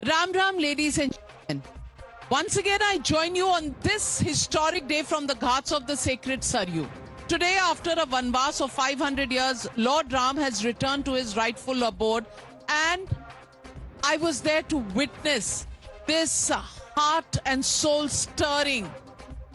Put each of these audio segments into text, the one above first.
Ram Ram, ladies and gentlemen. Once again, I join you on this historic day from the ghats of the sacred Saryu. Today, after a vanvas of 500 years, Lord Ram has returned to his rightful abode, and I was there to witness this heart and soul stirring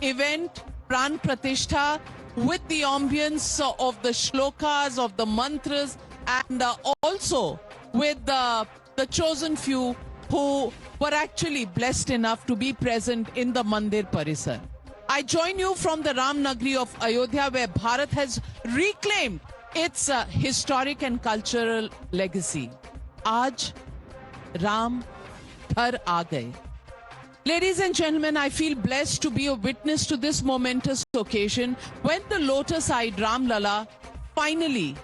event, Pran Pratishtha, with the ambience of the shlokas, of the mantras, and also with the chosen few who were actually blessed enough to be present in the Mandir Parisar. I join you from the Ram Nagri of Ayodhya, where Bharat has reclaimed its historic and cultural legacy. Aaj Ram Ghar aa gaye. Ladies and gentlemen, I feel blessed to be a witness to this momentous occasion when the lotus-eyed Ram Lala finally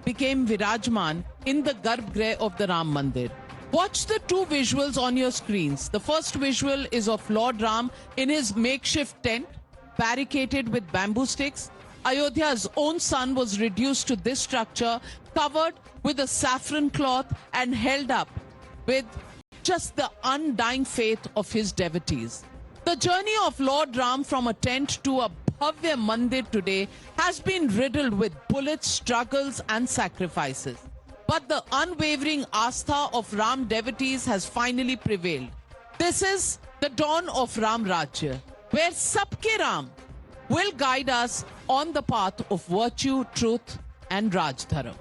became Virajman in the Garbhagriha of the Ram Mandir. Watch the two visuals on your screens. The first visual is of Lord Ram in his makeshift tent, barricaded with bamboo sticks. Ayodhya's own son was reduced to this structure, covered with a saffron cloth and held up with just the undying faith of his devotees. The journey of Lord Ram from a tent to a Bhavya Mandir today has been riddled with bullets, struggles and sacrifices. But the unwavering astha of Ram devotees has finally prevailed. This is the dawn of Ram Rajya, where Sabke Ram will guide us on the path of virtue, truth and Rajdharam.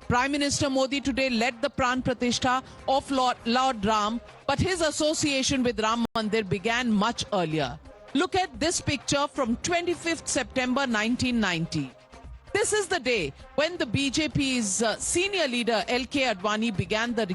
Prime Minister Modi today led the Pran Pratishtha of Lord Ram, but his association with Ram Mandir began much earlier. Look at this picture from 25th September 1990. This is the day when the BJP's senior leader L.K. Advani began the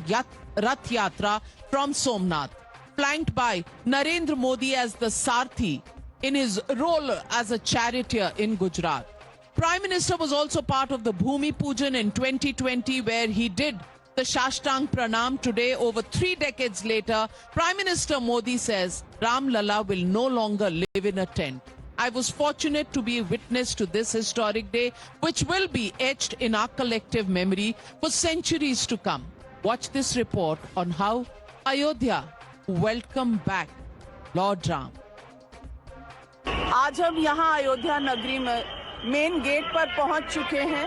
Rath Yatra from Somnath, flanked by Narendra Modi as the Sarthi in his role as a charioteer in Gujarat. Prime Minister was also part of the Bhumi Pujan in 2020, where he did the Shashtang Pranam. Today, over 3 decades later, Prime Minister Modi says Ram Lala will no longer live in a tent. I was fortunate to be a witness to this historic day, which will be etched in our collective memory for centuries to come. Watch this report on how Ayodhya welcomed back Lord Ram. आज हम यहाँ अयोध्या नगरी में main gate पर पहुँच चुके हैं।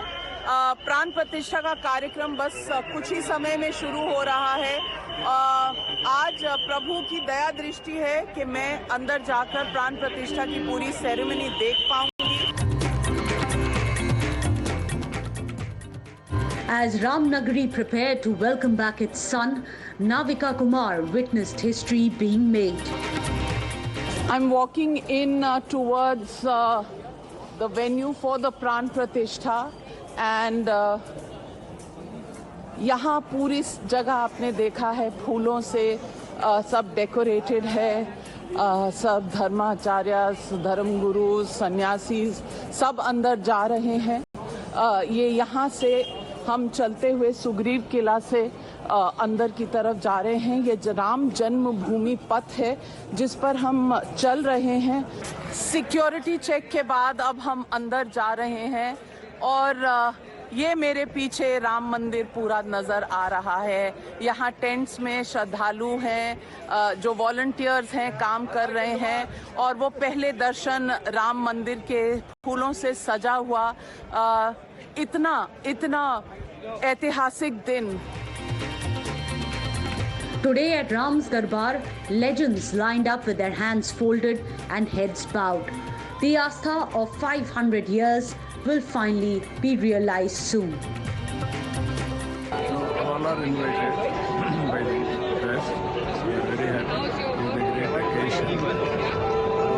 प्राण प्रतिष्ठा का कार्यक्रम बस कुछ ही समय में शुरू हो रहा है। आज प्रभु की दया दृष्टि है कि मैं अंदर जाकर प्राण प्रतिष्ठा की पूरी सेरेमनी देख पाऊंगी। As Ram Nagari prepared to welcome back its son, Navika Kumar witnessed history being made. I'm walking in towards the venue for the Pran Pratishtha, and यहाँ पूरी जगह आपने देखा है फूलों से सब डेकोरेटेड है। सब धर्माचार्य, धर्मगुरु, सन्यासी सब अंदर जा रहे हैं। ये यहाँ से हम चलते हुए सुग्रीव किला से अंदर की तरफ जा रहे हैं। ये राम जन्मभूमि पथ है जिस पर हम चल रहे हैं। सिक्योरिटी चेक के बाद अब हम अंदर जा रहे हैं और ये मेरे पीछे राम मंदिर पूरा नज़र आ रहा है। यहाँ टेंट्स में श्रद्धालु हैं, जो वॉलंटियर्स हैं काम कर रहे हैं, और वो पहले दर्शन राम मंदिर के फूलों से सजा हुआ इतना ऐतिहासिक दिन। Today at Ram's Darbar, legends lined up with their hands folded and heads bowed. The Astha of 500 years will finally be realized soon. All are invited by the press. We are very happy with the great occasion.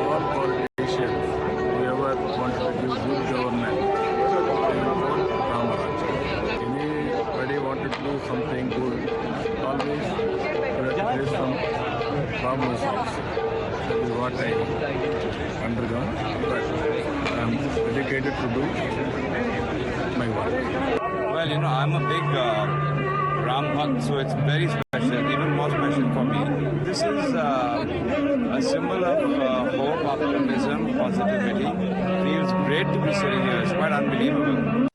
All politicians, whoever wants to give good government, they will vote Ramaraj. Anybody wanted to do something good, always praise from Rama's house. That is what I undergone, but I am dedicated to do my work. Well, I'm a big Ram Bhakt, so it's very special, even more special for me. This is a symbol of hope, optimism, positivity. Feels great to be sitting here. It's quite unbelievable.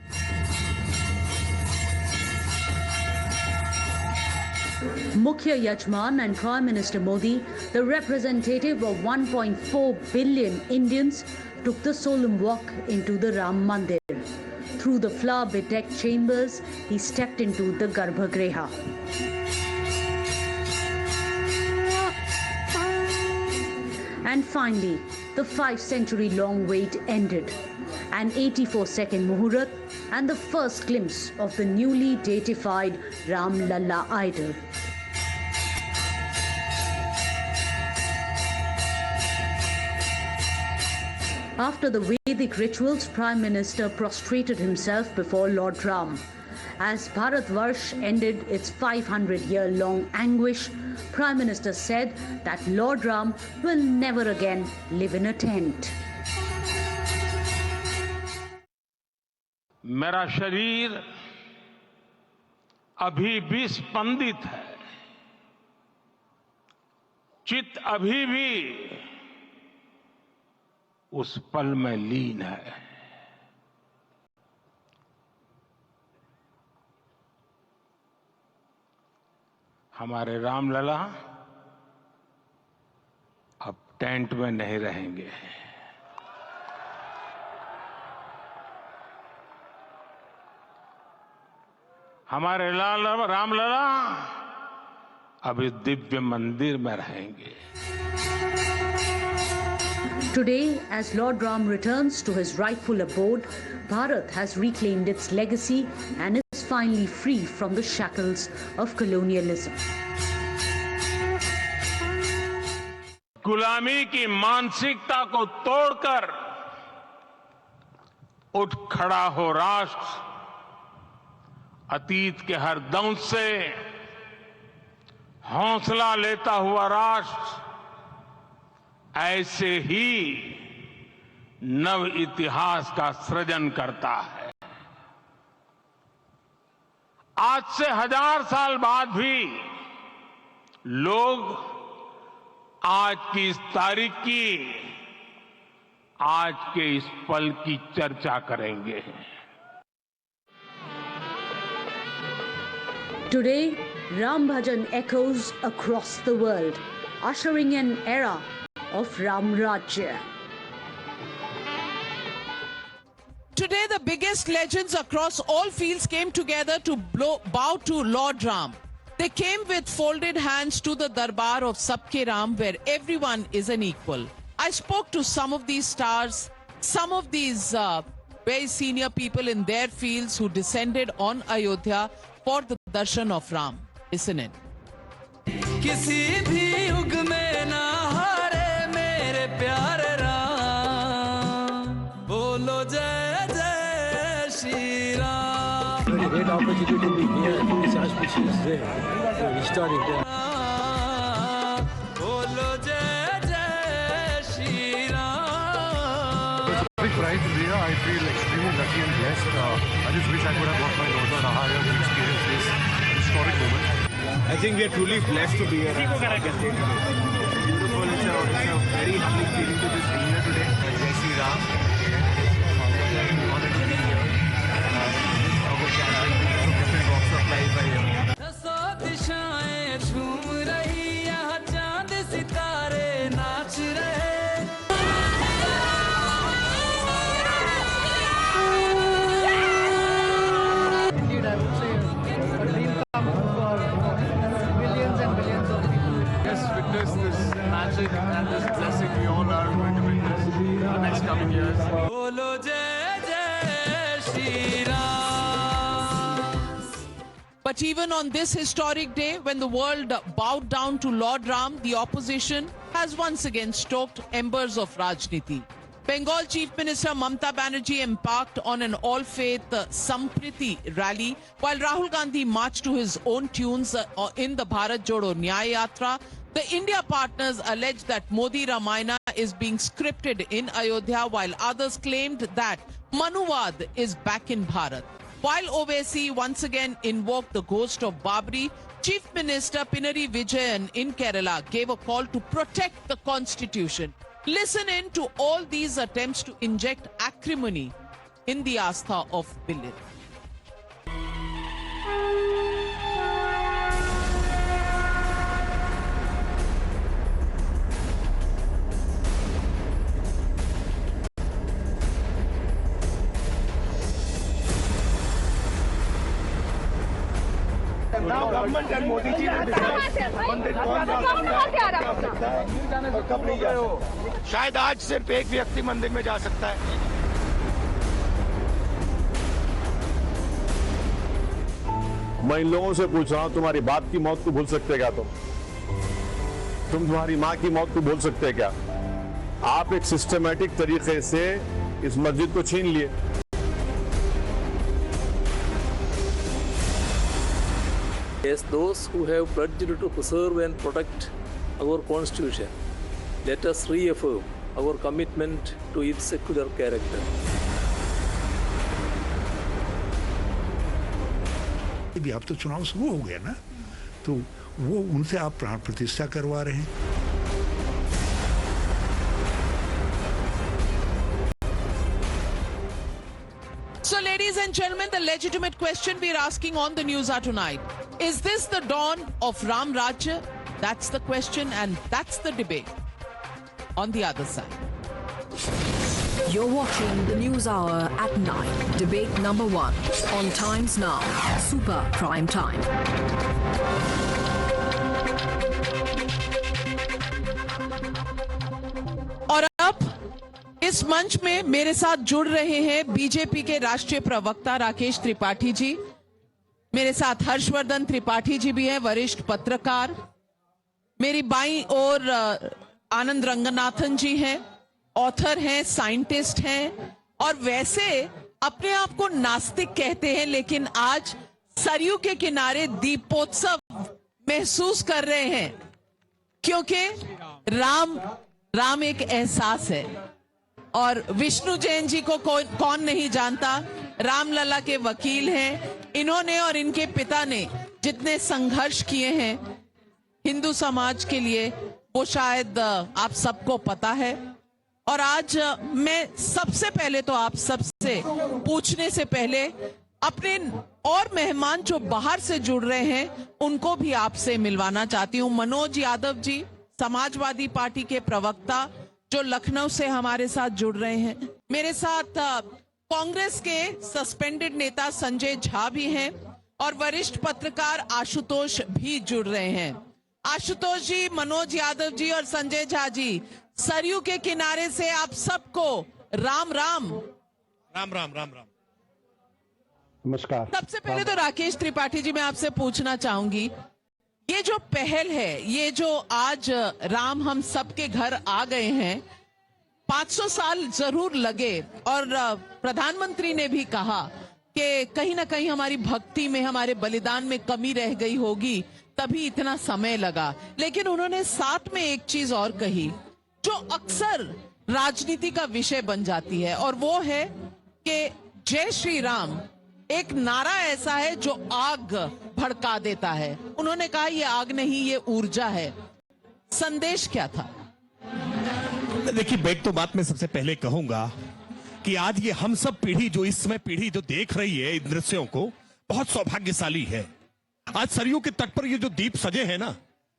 Mukhya Yajman and Prime Minister Modi, the representative of 1.4 billion Indians, took the solemn walk into the Ram Mandir. Through the flower-bedecked chambers, he stepped into the Garbhagriha. And finally, the 5-century-long wait ended. An 84-second Muhurat and the first glimpse of the newly deified Ram Lalla idol. After the Vedic rituals, Prime Minister prostrated himself before Lord Ram. As Bharatvarsh ended its 500-year-long anguish, Prime Minister said that Lord Ram will never again live in a tent. मेरा शरीर अभी भी स्पंदित है, चित्त अभी भी उस पल में लीन है। हमारे रामलला अब टेंट में नहीं रहेंगे। हमारे रामलला अब इस दिव्य मंदिर में रहेंगे। Today, as Lord Ram returns to his rightful abode, Bharat has reclaimed its legacy and is finally free from the shackles of colonialism. गुलामी की मानसिकता को तोड़कर उठ खड़ा हो राष्ट्र, अतीत के हर दंश से हौसला लेता हुआ राष्ट्र ऐसे ही नव इतिहास का सृजन करता है। आज से 1000 साल बाद भी लोग आज की इस तारीख की, आज के इस पल की चर्चा करेंगे। Today, Ram Bhajan echoes across the world, ushering an era of Ram Rajya. Today, the biggest legends across all fields came together to bow to Lord Ram. They came with folded hands to the Darbar of Sabke Ram, where everyone is an equal. I spoke to some of these stars, some of these very senior people in their fields who descended on Ayodhya for the darshan of Ram. Listen in. किसी भी युग में ना हारे मेरे प्यारे राम, बोलो जय जय Shri Ram. Very great opportunity to be here. This auspicious day, so historic day. बोलो जय जय Shri Ram. It's a big pride to be here. I feel extremely lucky and blessed. I just wish I could have got my daughter Raha here to experience this historic moment. I think we are truly blessed to be here. Beautiful. It's a very humbling feeling to just be here today. Jai Shri Ram. Honored to be here. Our gathering from different walks of life are here. दसों दिशाएं झूम रही, यहाँ चांद सितारे नाच रहे। Witness this magic and this blessing we all are going to witness in the next coming years. बोलो जय जय Shri Ram. But even on this historic day, when the world bowed down to Lord Ram, the opposition has once again stoked embers of Rajniti. Bengal Chief Minister Mamata Banerjee embarked on an all-faith Sampriti rally, while Rahul Gandhi marched to his own tunes in the Bharat Jodo Nyaya Yatra. The India partners alleged that Modi Ramayana is being scripted in Ayodhya, while others claimed that Manuvad is back in Bharat. While Owaisi once again invoked the ghost of Babri, Chief Minister Pinarayi Vijayan in Kerala gave a call to protect the constitution. Listen in to all these attempts to inject acrimony in the Astha of billions. Government and Modi ji ने मंदिर कौन जा सकता है और कब नहीं जा सकता। शायद आज सिर्फ एक व्यक्ति मंदिर में जा सकता है। मैं इन लोगों से पूछ रहा हूं, तुम्हारी बाप की मौत को भूल सकते क्या तुम तुम्हारी माँ की मौत को भूल सकते क्या? आप एक सिस्टमैटिक तरीके से इस मस्जिद को छीन लिए। Yes, those who have pledged to preserve and protect our constitution, let us reaffirm our commitment to its secular character. अभी अब तो चुनाव शुरू हो गया ना, तो वो उनसे आप प्राण प्रतिष्ठा करवा रहे हैं। So, ladies and gentlemen, the legitimate question we are asking on the news hour tonight: is this the dawn of Ram Rajya? That's the question, and that's the debate. On the other side. You're watching the News Hour at 9. Debate number 1 on Times Now. Super Prime Time. और अब इस मंच में मेरे साथ जुड़ रहे हैं बीजेपी के राष्ट्रीय प्रवक्ता राकेश त्रिपाठी जी। मेरे साथ हर्षवर्धन त्रिपाठी जी भी हैं, वरिष्ठ पत्रकार। मेरी बाईं ओर आनंद रंगनाथन जी हैं, ऑथर हैं, साइंटिस्ट हैं, और वैसे अपने आप को नास्तिक कहते हैं, लेकिन आज सरयू के किनारे दीपोत्सव महसूस कर रहे हैं, क्योंकि राम एक एहसास है। और विष्णु जैन जी को कौन नहीं जानता, रामलला के वकील हैं। इन्होंने और इनके पिता ने जितने संघर्ष किए हैं हिंदू समाज के लिए, वो शायद आप सबको पता है। और आज मैं सबसे पहले तो आप सबसे पूछने से पहले अपने और मेहमान जो बाहर से जुड़ रहे हैं उनको भी आपसे मिलवाना चाहती हूं। मनोज यादव जी, समाजवादी पार्टी के प्रवक्ता, जो लखनऊ से हमारे साथ जुड़ रहे हैं। मेरे साथ कांग्रेस के सस्पेंडेड नेता संजय झा भी हैं और वरिष्ठ पत्रकार आशुतोष भी जुड़ रहे हैं। आशुतोष जी, मनोज यादव जी और संजय झा जी, सरयू के किनारे से आप सबको राम राम। राम राम राम राम। नमस्कार। सबसे पहले तो राकेश त्रिपाठी जी, मैं आपसे पूछना चाहूंगी, ये जो पहल है, ये जो आज राम हम सबके घर आ गए हैं, 500 साल जरूर लगे, और प्रधानमंत्री ने भी कहा कि कहीं ना कहीं हमारी भक्ति में, हमारे बलिदान में कमी रह गई होगी, तभी इतना समय लगा। लेकिन उन्होंने साथ में एक चीज और कही जो अक्सर राजनीति का विषय बन जाती है, और वो है कि जय श्री राम एक नारा ऐसा है जो आग भड़का देता है। उन्होंने कहा ये आग नहीं, ये ऊर्जा है। संदेश क्या था? देखिए, बैठ तो बात मैं सबसे पहले कहूंगा कि आज ये हम सब पीढ़ी, जो इस समय पीढ़ी जो देख रही है इन दृश्यों को, बहुत सौभाग्यशाली है। आज सरयू के तट पर ये जो दीप सजे हैं ना,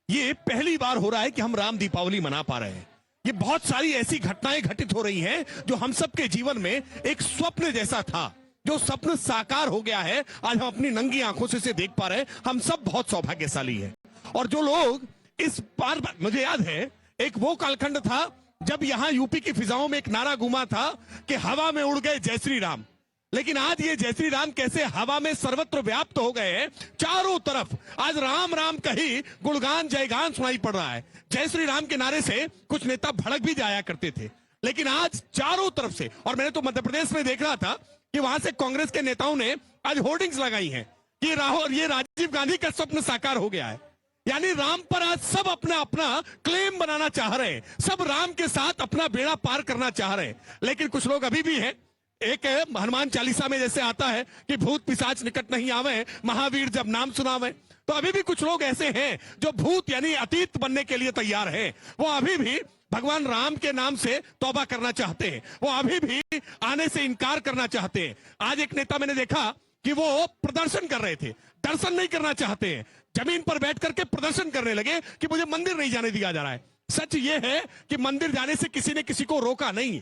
ये पहली बार हो रहा है कि हम राम दीपावली मना पा रहे हैं। ये बहुत सारी ऐसी घटनाएं घटित हो रही हैं जो हम सबके जीवन में एक स्वप्न जैसा था, जो स्वप्न साकार हो गया है। आज हम अपनी नंगी आंखों से इसे देख पा रहे हैं। हम सब बहुत सौभाग्यशाली हैं। और जो लोग इस बार, मुझे याद है एक वो कालखंड था जब यहां यूपी की फिजाओं में एक नारा गूंजा था कि हवा में उड़ गए जय श्री राम। लेकिन आज ये जय श्री राम कैसे हवा में सर्वत्र व्याप्त हो गए हैं। चारों तरफ आज राम राम कही गुणगान जयगान सुनाई पड़ रहा है। जय श्री राम के नारे से कुछ नेता भड़क भी जाया करते थे, लेकिन आज चारों तरफ से, और मैंने तो मध्य प्रदेश में देख रहा था कि वहां से कांग्रेस के नेताओं ने आज होर्डिंग्स लगाई हैं कि राहुल, ये राजीव गांधी का स्वप्न साकार हो गया है। यानी राम पर आज सब अपना अपना क्लेम बनाना चाह रहे हैं, सब राम के साथ अपना बेड़ा पार करना चाह रहे हैं। लेकिन कुछ लोग अभी भी हैं, एक हनुमान चालीसा में जैसे आता है कि भूत पिशाच निकट नहीं आवे, महावीर जब नाम सुनावे, तो अभी भी कुछ लोग ऐसे हैं जो भूत यानी अतीत बनने के लिए तैयार हैं। वो अभी भी भगवान राम के नाम से तौबा करना चाहते हैं, वो अभी भी आने से इनकार करना चाहते हैं। आज एक नेता मैंने देखा कि वो प्रदर्शन कर रहे थे, दर्शन नहीं करना चाहते हैं, जमीन पर बैठ करके प्रदर्शन करने लगे कि मुझे मंदिर नहीं जाने दिया जा रहा है। सच ये है कि मंदिर जाने से किसी ने किसी को रोका नहीं।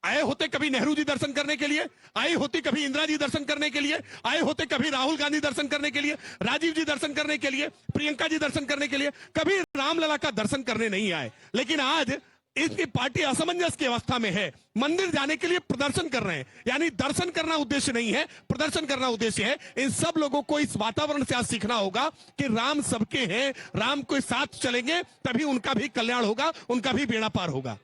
आए होते कभी नेहरू जी दर्शन करने के लिए, आए होती कभी इंदिरा जी दर्शन करने के लिए, आए होते कभी राहुल गांधी दर्शन करने के लिए, राजीव जी दर्शन करने के लिए, प्रियंका जी दर्शन करने के लिए, कभी रामलला का दर्शन करने नहीं आए। लेकिन आज इसकी पार्टी असमंजस की अवस्था में है, मंदिर जाने के लिए प्रदर्शन कर रहे हैं। यानी दर्शन करना उद्देश्य नहीं है, प्रदर्शन करना उद्देश्य है। इन सब लोगों को इस वातावरण से आज सीखना होगा कि राम सबके हैं, राम के साथ चलेंगे तभी उनका भी कल्याण होगा, उनका भी बेड़ा पार होगा।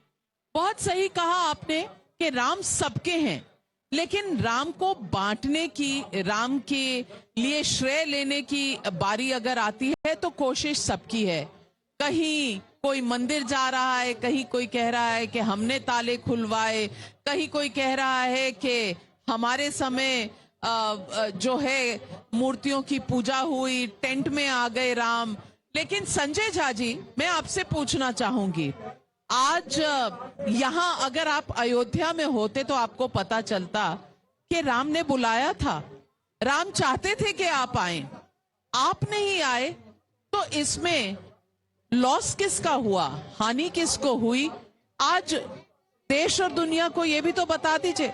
बहुत सही कहा आपने कि राम सबके हैं, लेकिन राम को बांटने की, राम के लिए श्रेय लेने की बारी अगर आती है तो कोशिश सबकी है। कहीं कोई मंदिर जा रहा है, कहीं कोई कह रहा है कि हमने ताले खुलवाए, कहीं कोई कह रहा है कि हमारे समय जो है मूर्तियों की पूजा हुई, टेंट में आ गए राम। लेकिन संजय झा जी, मैं आपसे पूछना चाहूंगी, आज यहां अगर आप अयोध्या में होते तो आपको पता चलता कि राम ने बुलाया था, राम चाहते थे कि आप आए, आप नहीं आए, तो इसमें लॉस किसका हुआ, हानि किसको हुई? आज देश और दुनिया को यह भी तो बता दीजिए।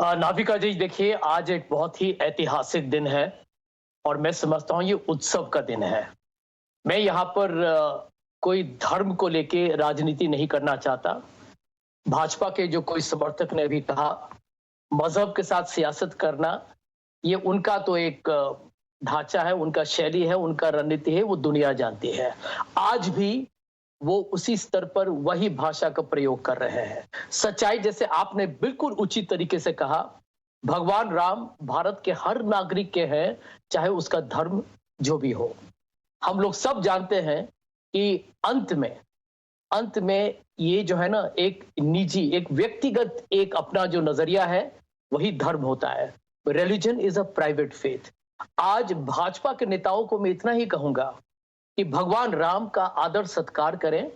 नाविका जी, देखिए, आज एक बहुत ही ऐतिहासिक दिन है और मैं समझता हूं ये उत्सव का दिन है। मैं यहाँ पर कोई धर्म को लेके राजनीति नहीं करना चाहता। भाजपा के जो कोई समर्थक ने भी कहा मजहब के साथ सियासत करना, ये उनका तो एक ढांचा है, उनका शैली है, उनका रणनीति है, वो दुनिया जानती है। आज भी वो उसी स्तर पर वही भाषा का प्रयोग कर रहे हैं। सच्चाई, जैसे आपने बिल्कुल उचित तरीके से कहा, भगवान राम भारत के हर नागरिक के हैं, चाहे उसका धर्म जो भी हो। हम लोग सब जानते हैं कि अंत में ये जो है ना, एक निजी, एक व्यक्तिगत, एक अपना जो नजरिया है वही धर्म होता है। Religion is a private faith. आज भाजपा के नेताओं को मैं इतना ही कहूंगा कि भगवान राम का आदर सत्कार करें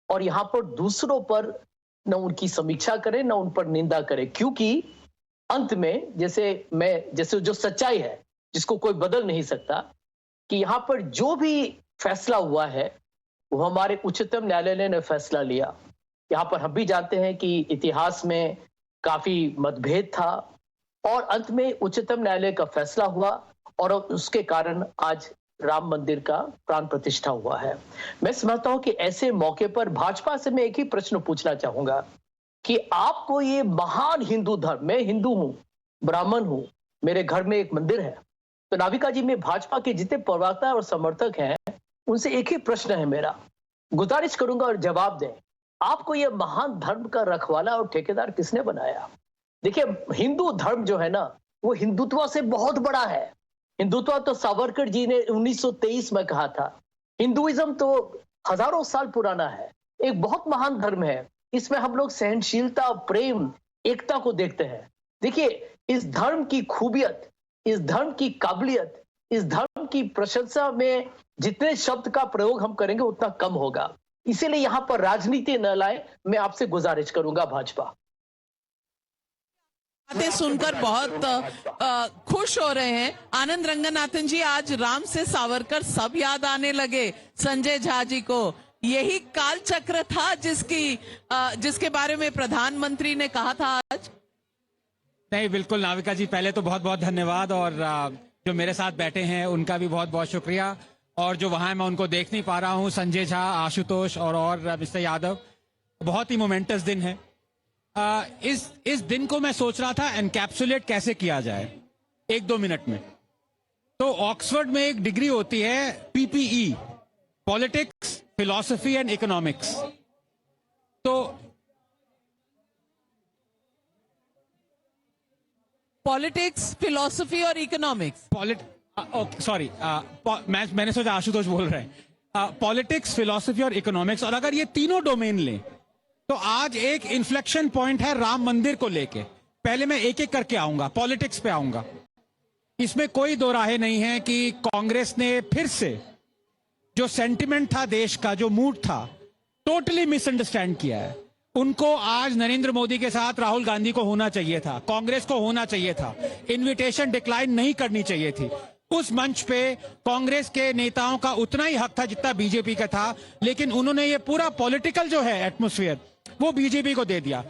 और यहां पर दूसरों पर न उनकी समीक्षा करें, न उन पर निंदा करें, क्योंकि अंत में जैसे जो सच्चाई है जिसको कोई बदल नहीं सकता, कि यहां पर जो भी फैसला हुआ है वो हमारे उच्चतम न्यायालय ने फैसला लिया। यहाँ पर हम भी जानते हैं कि इतिहास में काफी मतभेद था और अंत में उच्चतम न्यायालय का फैसला हुआ और उसके कारण आज राम मंदिर का प्राण प्रतिष्ठा हुआ है। मैं समझता हूं कि ऐसे मौके पर भाजपा से मैं एक ही प्रश्न पूछना चाहूंगा कि आपको ये महान हिंदू धर्म, मैं हिंदू हूं, ब्राह्मण हूं, मेरे घर में एक मंदिर है, तो नाविका जी, मैं भाजपा के जितने प्रवक्ता और समर्थक हैं उनसे एक ही प्रश्न है मेरा, गुजारिश करूंगा और जवाब दें, आपको यह महान धर्म का रखवाला और ठेकेदार किसने बनाया? देखिए, हिंदू धर्म जो है ना, वो हिंदुत्व से बहुत बड़ा है। हिंदुत्व तो सावरकर जी ने 1923 में कहा था। हिंदुइज्म तो हजारों साल पुराना है, एक बहुत महान धर्म है। इसमें हम लोग सहनशीलता, प्रेम, एकता को देखते हैं। देखिए, इस धर्म की खूबियत, इस धर्म की काबिलियत, इस धर्म की प्रशंसा में जितने शब्द का प्रयोग हम करेंगे उतना कम होगा। इसीलिए यहां पर राजनीति न लाए, मैं आपसे गुजारिश करूंगा भाजपा। बातें सुनकर बहुत खुश हो रहे हैं आनंद रंगनाथन जी। आज राम से सावरकर सब याद आने लगे संजय झा जी को। यही काल चक्र था जिसके बारे में प्रधानमंत्री ने कहा था आज। नहीं, बिल्कुल नाविका जी, पहले तो बहुत बहुत धन्यवाद और जो मेरे साथ बैठे हैं उनका भी बहुत बहुत शुक्रिया, और जो वहां मैं उनको देख नहीं पा रहा हूं, संजय झा, आशुतोष और मिस्टर यादव, बहुत ही मोमेंटस दिन है। इस दिन को मैं सोच रहा था एनकैप्सुलेट कैसे किया जाए 1-2 मिनट में। तो ऑक्सफोर्ड में एक डिग्री होती है PPE, politics, philosophy and economics. तो पॉलिटिक्स, फिलॉसफी और इकोनॉमिक्स, सॉरी, मैंने सोचा आशुतोष बोल रहे हैं। पॉलिटिक्स, फिलॉसफी और इकोनॉमिक्स, और अगर ये तीनों डोमेन लें तो आज एक इन्फ्लेक्शन पॉइंट है राम मंदिर को लेके। पहले मैं एक एक करके आऊंगा, पॉलिटिक्स पे आऊंगा। इसमें कोई दो राहे नहीं है कि कांग्रेस ने फिर से जो सेंटिमेंट था देश का, जो मूड था, टोटली मिसअंडरस्टैंड किया है। उनको आज नरेंद्र मोदी के साथ राहुल गांधी को होना चाहिए था, कांग्रेस को होना चाहिए था, इनविटेशन डिक्लाइन नहीं करनी चाहिए थी। उस मंच पे कांग्रेस के नेताओं का उतना ही हक था जितना बीजेपी का था, लेकिन उन्होंने ये पूरा पॉलिटिकल जो है एटमॉस्फेयर वो बीजेपी को दे दिया।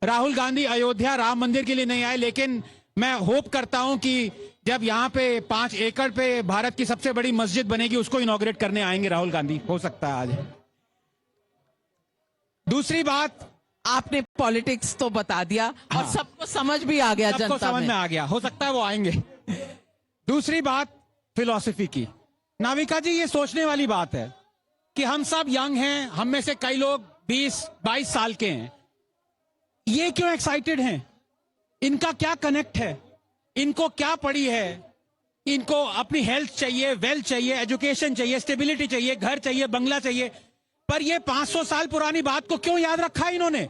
राहुल गांधी अयोध्या राम मंदिर के लिए नहीं आए, लेकिन मैं होप करता हूं कि जब यहाँ पे 5 एकड़ पे भारत की सबसे बड़ी मस्जिद बनेगी उसको इनॉग्रेट करने आएंगे राहुल गांधी, हो सकता है आज। दूसरी बात, आपने पॉलिटिक्स तो बता दिया और सबको समझ भी आ गया, सबको जनता समझ में आ गया, हो सकता है वो आएंगे। दूसरी बात फिलॉसफी की। नाविका जी, ये सोचने वाली बात है कि हम सब यंग हैं, हम में से कई लोग 20-22 साल के हैं, ये क्यों एक्साइटेड हैं? इनका क्या कनेक्ट है? इनको क्या पड़ी है? इनको अपनी हेल्थ चाहिए, वेल्थ चाहिए, एजुकेशन चाहिए, स्टेबिलिटी चाहिए, घर चाहिए, बंगला चाहिए, पर ये 500 साल पुरानी बात को क्यों याद रखा है इन्होंने?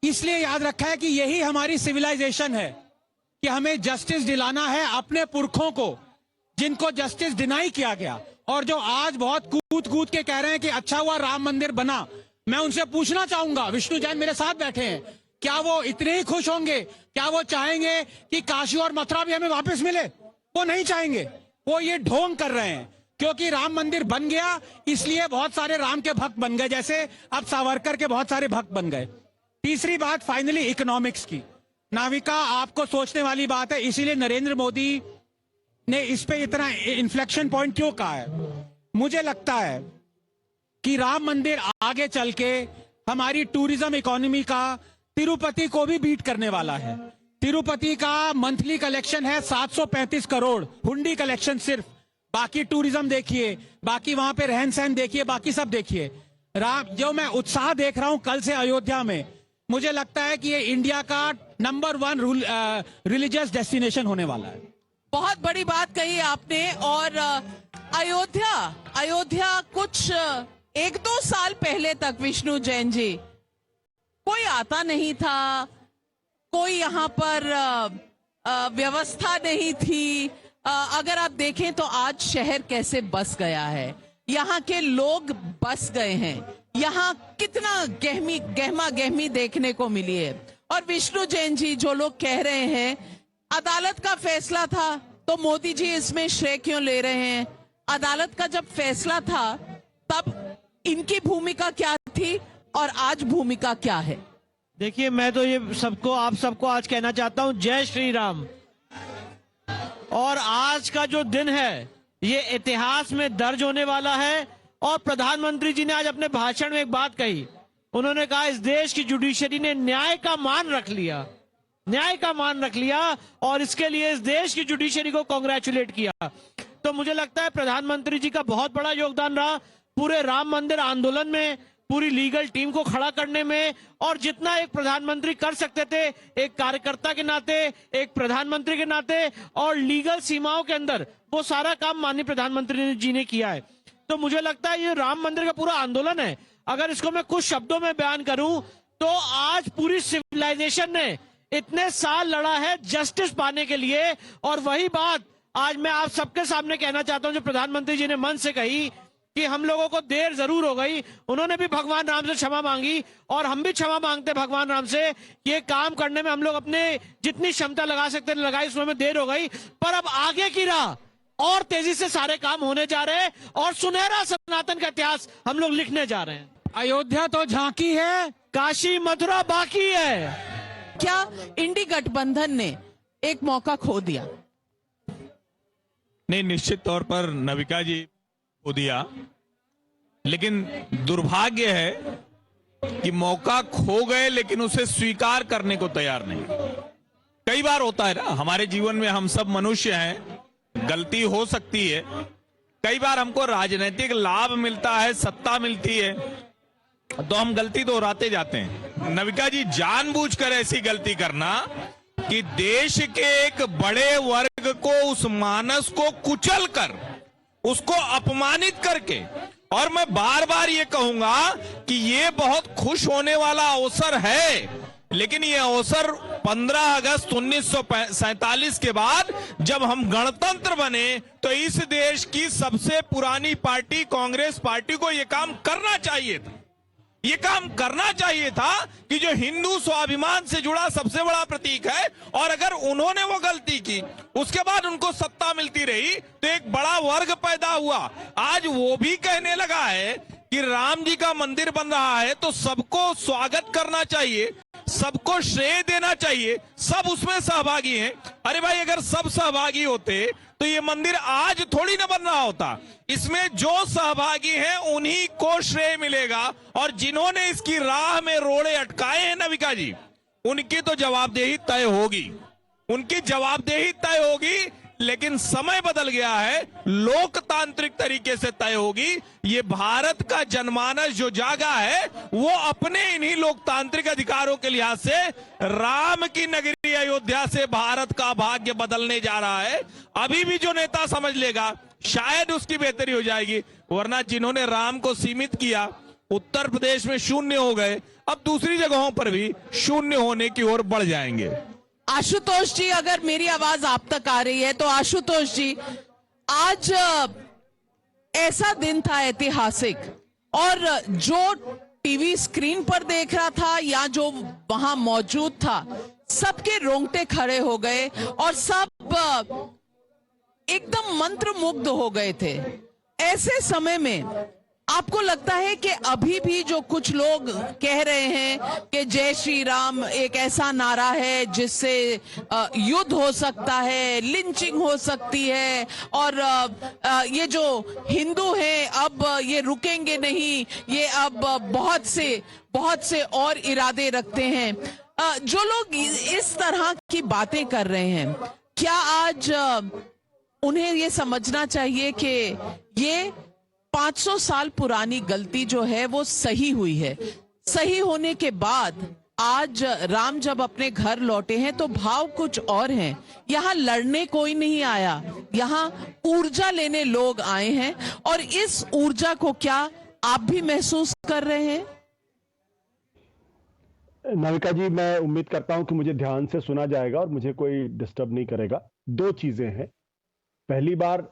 इसलिए याद रखा है कि यही हमारी सिविलाइजेशन है, कि हमें जस्टिस दिलाना है अपने पुरखों को जिनको जस्टिस डिनाई किया गया, और जो आज बहुत कूद कूद के कह रहे हैं कि अच्छा हुआ राम मंदिर बना। मैं उनसे पूछना चाहूंगा, विष्णु जैन मेरे साथ बैठे हैं, क्या वो इतने ही खुश होंगे? क्या वो चाहेंगे कि काशी और मथुरा भी हमें वापस मिले? वो नहीं चाहेंगे, वो ये ढोंग कर रहे हैं क्योंकि राम मंदिर बन गया इसलिए बहुत सारे राम के भक्त बन गए, जैसे अब सावरकर के बहुत सारे भक्त बन गए। तीसरी बात फाइनली इकोनॉमिक्स की। नाविका, आपको सोचने वाली बात है, इसीलिए नरेंद्र मोदी ने इस पे इतना इन्फ्लेक्शन पॉइंट क्यों कहा है? मुझे लगता है कि राम मंदिर आगे चल के हमारी टूरिज्म इकोनॉमी का तिरुपति को भी बीट करने वाला है। तिरुपति का मंथली कलेक्शन है 735 करोड़, हुंडी कलेक्शन सिर्फ, बाकी टूरिज्म देखिए, बाकी वहां पे रहन सहन देखिए, बाकी सब देखिए। जो मैं उत्साह देख रहा हूं कल से अयोध्या में, मुझे लगता है कि ये इंडिया का नंबर 1 रिलीजियस डेस्टिनेशन होने वाला है। बहुत बड़ी बात कही आपने। और अयोध्या कुछ 1-2 साल पहले तक, विष्णु जैन जी, कोई आता नहीं था, कोई यहाँ पर व्यवस्था नहीं थी। अगर आप देखें तो आज शहर कैसे बस गया है, यहाँ के लोग बस गए हैं, यहाँ कितना गहमा गहमी देखने को मिली है। और विष्णु जैन जी, जो लोग कह रहे हैं अदालत का फैसला था तो मोदी जी इसमें श्रेय क्यों ले रहे हैं? अदालत का जब फैसला था तब इनकी भूमिका क्या थी और आज भूमिका क्या है? देखिए, मैं तो ये आप सबको आज कहना चाहता हूं, जय श्री राम। और आज का जो दिन है ये इतिहास में दर्ज होने वाला है। और प्रधानमंत्री जी ने आज अपने भाषण में एक बात कही, उन्होंने कहा इस देश की जुडिशरी ने न्याय का मान रख लिया, न्याय का मान रख लिया, और इसके लिए इस देश की जुडिशरी को कांग्रेचुलेट किया। तो मुझे लगता है प्रधानमंत्री जी का बहुत बड़ा योगदान रहा पूरे राम मंदिर आंदोलन में, पूरी लीगल टीम को खड़ा करने में, और जितना एक प्रधानमंत्री कर सकते थे एक कार्यकर्ता के नाते, एक प्रधानमंत्री के नाते, और लीगल सीमाओं के अंदर, वो सारा काम माननीय प्रधानमंत्री जी ने किया है। तो मुझे लगता है ये राम मंदिर का पूरा आंदोलन है, अगर इसको मैं कुछ शब्दों में बयान करूं तो आज पूरी सिविलाइजेशन ने इतने साल लड़ा है जस्टिस पाने के लिए। और वही बात आज मैं आप सबके सामने कहना चाहता हूं जो प्रधानमंत्री जी ने मन से कही कि हम लोगों को देर जरूर हो गई, उन्होंने भी भगवान राम से क्षमा मांगी और हम भी क्षमा मांगते भगवान राम से। ये काम करने में हम लोग अपने जितनी क्षमता लगा सकते थे लगाई, उसमें देर हो गई, पर अब आगे की राह और तेजी से सारे काम होने जा रहे हैं और सुनहरा सनातन का इतिहास हम लोग लिखने जा रहे हैं। अयोध्या तो झांकी है, काशी मथुरा बाकी है। क्या इंडी गठबंधन ने एक मौका खो दिया? नहीं, निश्चित तौर पर नविका जी खो दिया, लेकिन दुर्भाग्य है कि मौका खो गए लेकिन उसे स्वीकार करने को तैयार नहीं। कई बार होता है ना हमारे जीवन में, हम सब मनुष्य हैं, गलती हो सकती है। कई बार हमको राजनीतिक लाभ मिलता है, सत्ता मिलती है, तो हम गलती दोहराते जाते हैं। नविका जी, जानबूझकर ऐसी गलती करना कि देश के एक बड़े वर्ग को, उस मानस को कुचल कर, उसको अपमानित करके, और मैं बार बार ये कहूंगा कि ये बहुत खुश होने वाला अवसर है, लेकिन ये अवसर 15 अगस्त 1947 के बाद जब हम गणतंत्र बने तो इस देश की सबसे पुरानी पार्टी कांग्रेस पार्टी को ये काम करना चाहिए था। ये काम करना चाहिए था कि जो हिंदू स्वाभिमान से जुड़ा सबसे बड़ा प्रतीक है, और अगर उन्होंने वो गलती की, उसके बाद उनको सत्ता मिलती रही, तो एक बड़ा वर्ग पैदा हुआ। आज वो भी कहने लगा है कि राम जी का मंदिर बन रहा है तो सबको स्वागत करना चाहिए, सबको श्रेय देना चाहिए, सब उसमें सहभागी हैं। अरे भाई, अगर सब सहभागी होते तो ये मंदिर आज थोड़ी ना बन रहा होता। इसमें जो सहभागी हैं उन्हीं को श्रेय मिलेगा, और जिन्होंने इसकी राह में रोड़े अटकाए हैं नविका जी, उनकी तो जवाबदेही तय होगी, उनकी जवाबदेही तय होगी। लेकिन समय बदल गया है, लोकतांत्रिक तरीके से तय होगी। ये भारत का जनमानस जो जागा है वो अपने इन्हीं लोकतांत्रिक अधिकारों के लिहाज से राम की नगरी अयोध्या से भारत का भाग्य बदलने जा रहा है। अभी भी जो नेता समझ लेगा शायद उसकी बेहतरी हो जाएगी, वरना जिन्होंने राम को सीमित किया, उत्तर प्रदेश में शून्य हो गए, अब दूसरी जगहों पर भी शून्य होने की ओर बढ़ जाएंगे। आशुतोष जी, अगर मेरी आवाज आप तक आ रही है तो आशुतोष जी, आज ऐसा दिन था ऐतिहासिक, और जो टीवी स्क्रीन पर देख रहा था या जो वहां मौजूद था, सबके रोंगटे खड़े हो गए और सब एकदम मंत्रमुग्ध हो गए थे। ऐसे समय में आपको लगता है कि अभी भी जो कुछ लोग कह रहे हैं कि जय श्री राम एक ऐसा नारा है जिससे युद्ध हो सकता है, लिंचिंग हो सकती है, और ये जो हिंदू हैं अब ये रुकेंगे नहीं, ये अब बहुत से और इरादे रखते हैं, जो लोग इस तरह की बातें कर रहे हैं, क्या आज उन्हें ये समझना चाहिए कि ये 500 साल पुरानी गलती जो है वो सही हुई है? सही होने के बाद आज राम जब अपने घर लौटे हैं तो भाव कुछ और हैं। यहाँ लड़ने कोई नहीं आया, यहाँ ऊर्जा लेने लोग आए हैं, और इस ऊर्जा को क्या आप भी महसूस कर रहे हैं? नविका जी, मैं उम्मीद करता हूं कि मुझे ध्यान से सुना जाएगा और मुझे कोई डिस्टर्ब नहीं करेगा। दो चीजें हैं। पहली बार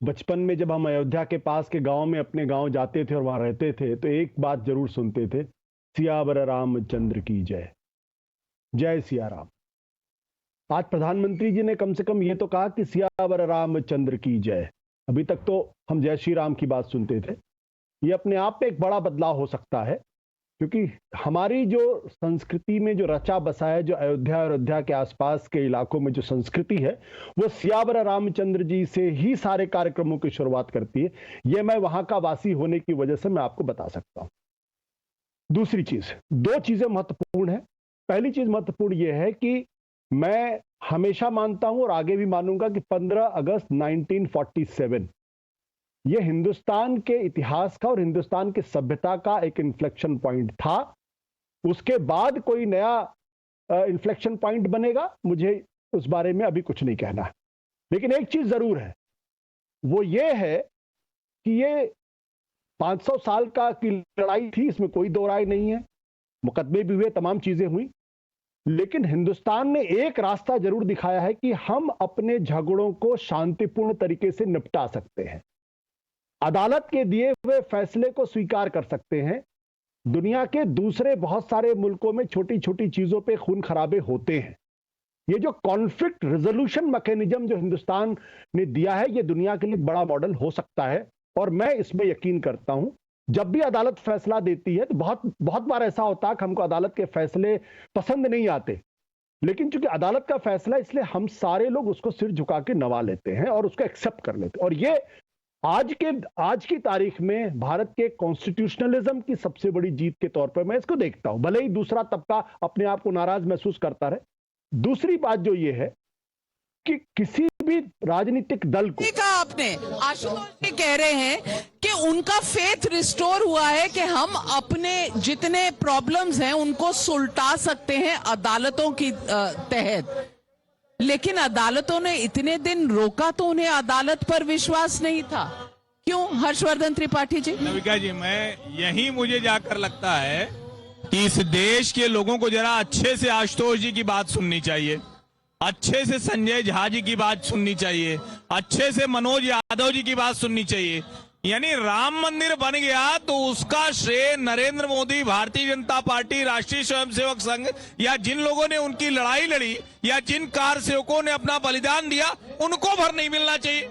बचपन में जब हम अयोध्या के पास के गांव में अपने गांव जाते थे और वहां रहते थे तो एक बात जरूर सुनते थे, सियावर रामचंद्र की जय, जय सिया राम। आज प्रधानमंत्री जी ने कम से कम ये तो कहा कि सियावर रामचंद्र की जय। अभी तक तो हम जय श्री राम की बात सुनते थे। ये अपने आप में एक बड़ा बदलाव हो सकता है, क्योंकि हमारी जो संस्कृति में जो रचा बसा है, जो अयोध्या के आसपास के इलाकों में जो संस्कृति है, वो सियावर रामचंद्र जी से ही सारे कार्यक्रमों की शुरुआत करती है। ये मैं वहां का वासी होने की वजह से मैं आपको बता सकता हूं। दूसरी चीज, दो चीजें महत्वपूर्ण है। पहली चीज महत्वपूर्ण यह है कि मैं हमेशा मानता हूं और आगे भी मानूंगा कि 15 अगस्त 1947 ये हिंदुस्तान के इतिहास का और हिंदुस्तान की सभ्यता का एक इन्फ्लेक्शन पॉइंट था। उसके बाद कोई नया इन्फ्लेक्शन पॉइंट बनेगा, मुझे उस बारे में अभी कुछ नहीं कहना है। लेकिन एक चीज जरूर है, वो ये है कि ये 500 साल का की लड़ाई थी, इसमें कोई दो राय नहीं है। मुकदमे भी हुए, तमाम चीजें हुई, लेकिन हिंदुस्तान ने एक रास्ता जरूर दिखाया है कि हम अपने झगड़ों को शांतिपूर्ण तरीके से निपटा सकते हैं, अदालत के दिए हुए फैसले को स्वीकार कर सकते हैं। दुनिया के दूसरे बहुत सारे मुल्कों में छोटी छोटी चीजों पे खून खराबे होते हैं। ये जो कॉन्फ्लिक्ट रेजोल्यूशन मैकेनिज्म जो हिंदुस्तान ने दिया है, ये दुनिया के लिए बड़ा मॉडल हो सकता है, और मैं इसमें यकीन करता हूं। जब भी अदालत फैसला देती है तो बहुत बार ऐसा होता है कि हमको अदालत के फैसले पसंद नहीं आते, लेकिन चूंकि अदालत का फैसला, इसलिए हम सारे लोग उसको सिर झुका के नवा लेते हैं और उसको एक्सेप्ट कर लेते हैं। और ये आज की तारीख में भारत के कॉन्स्टिट्यूशनलिज्म की सबसे बड़ी जीत के तौर पर मैं इसको देखता हूं, भले ही दूसरा तबका अपने आप को नाराज महसूस करता रहे। दूसरी बात जो ये है कि किसी भी राजनीतिक दल को, कहा आपने, आशुतोष जी कह रहे हैं कि उनका फेथ रिस्टोर हुआ है कि हम अपने जितने प्रॉब्लम्स हैं उनको सुलटा सकते हैं अदालतों की तहत। लेकिन अदालतों ने इतने दिन रोका तो उन्हें अदालत पर विश्वास नहीं था, क्यों हर्षवर्धन त्रिपाठी जी? नविका जी, यही मुझे जाकर लगता है कि इस देश के लोगों को जरा अच्छे से आशुतोष जी की बात सुननी चाहिए, अच्छे से संजय झा जी की बात सुननी चाहिए, अच्छे से मनोज यादव जी की बात सुननी चाहिए। यानी राम मंदिर बन गया तो उसका श्रेय नरेंद्र मोदी, भारतीय जनता पार्टी, राष्ट्रीय स्वयंसेवक संघ या जिन लोगों ने उनकी लड़ाई लड़ी या जिन कार सेवकों ने अपना बलिदान दिया उनको भर नहीं मिलना चाहिए,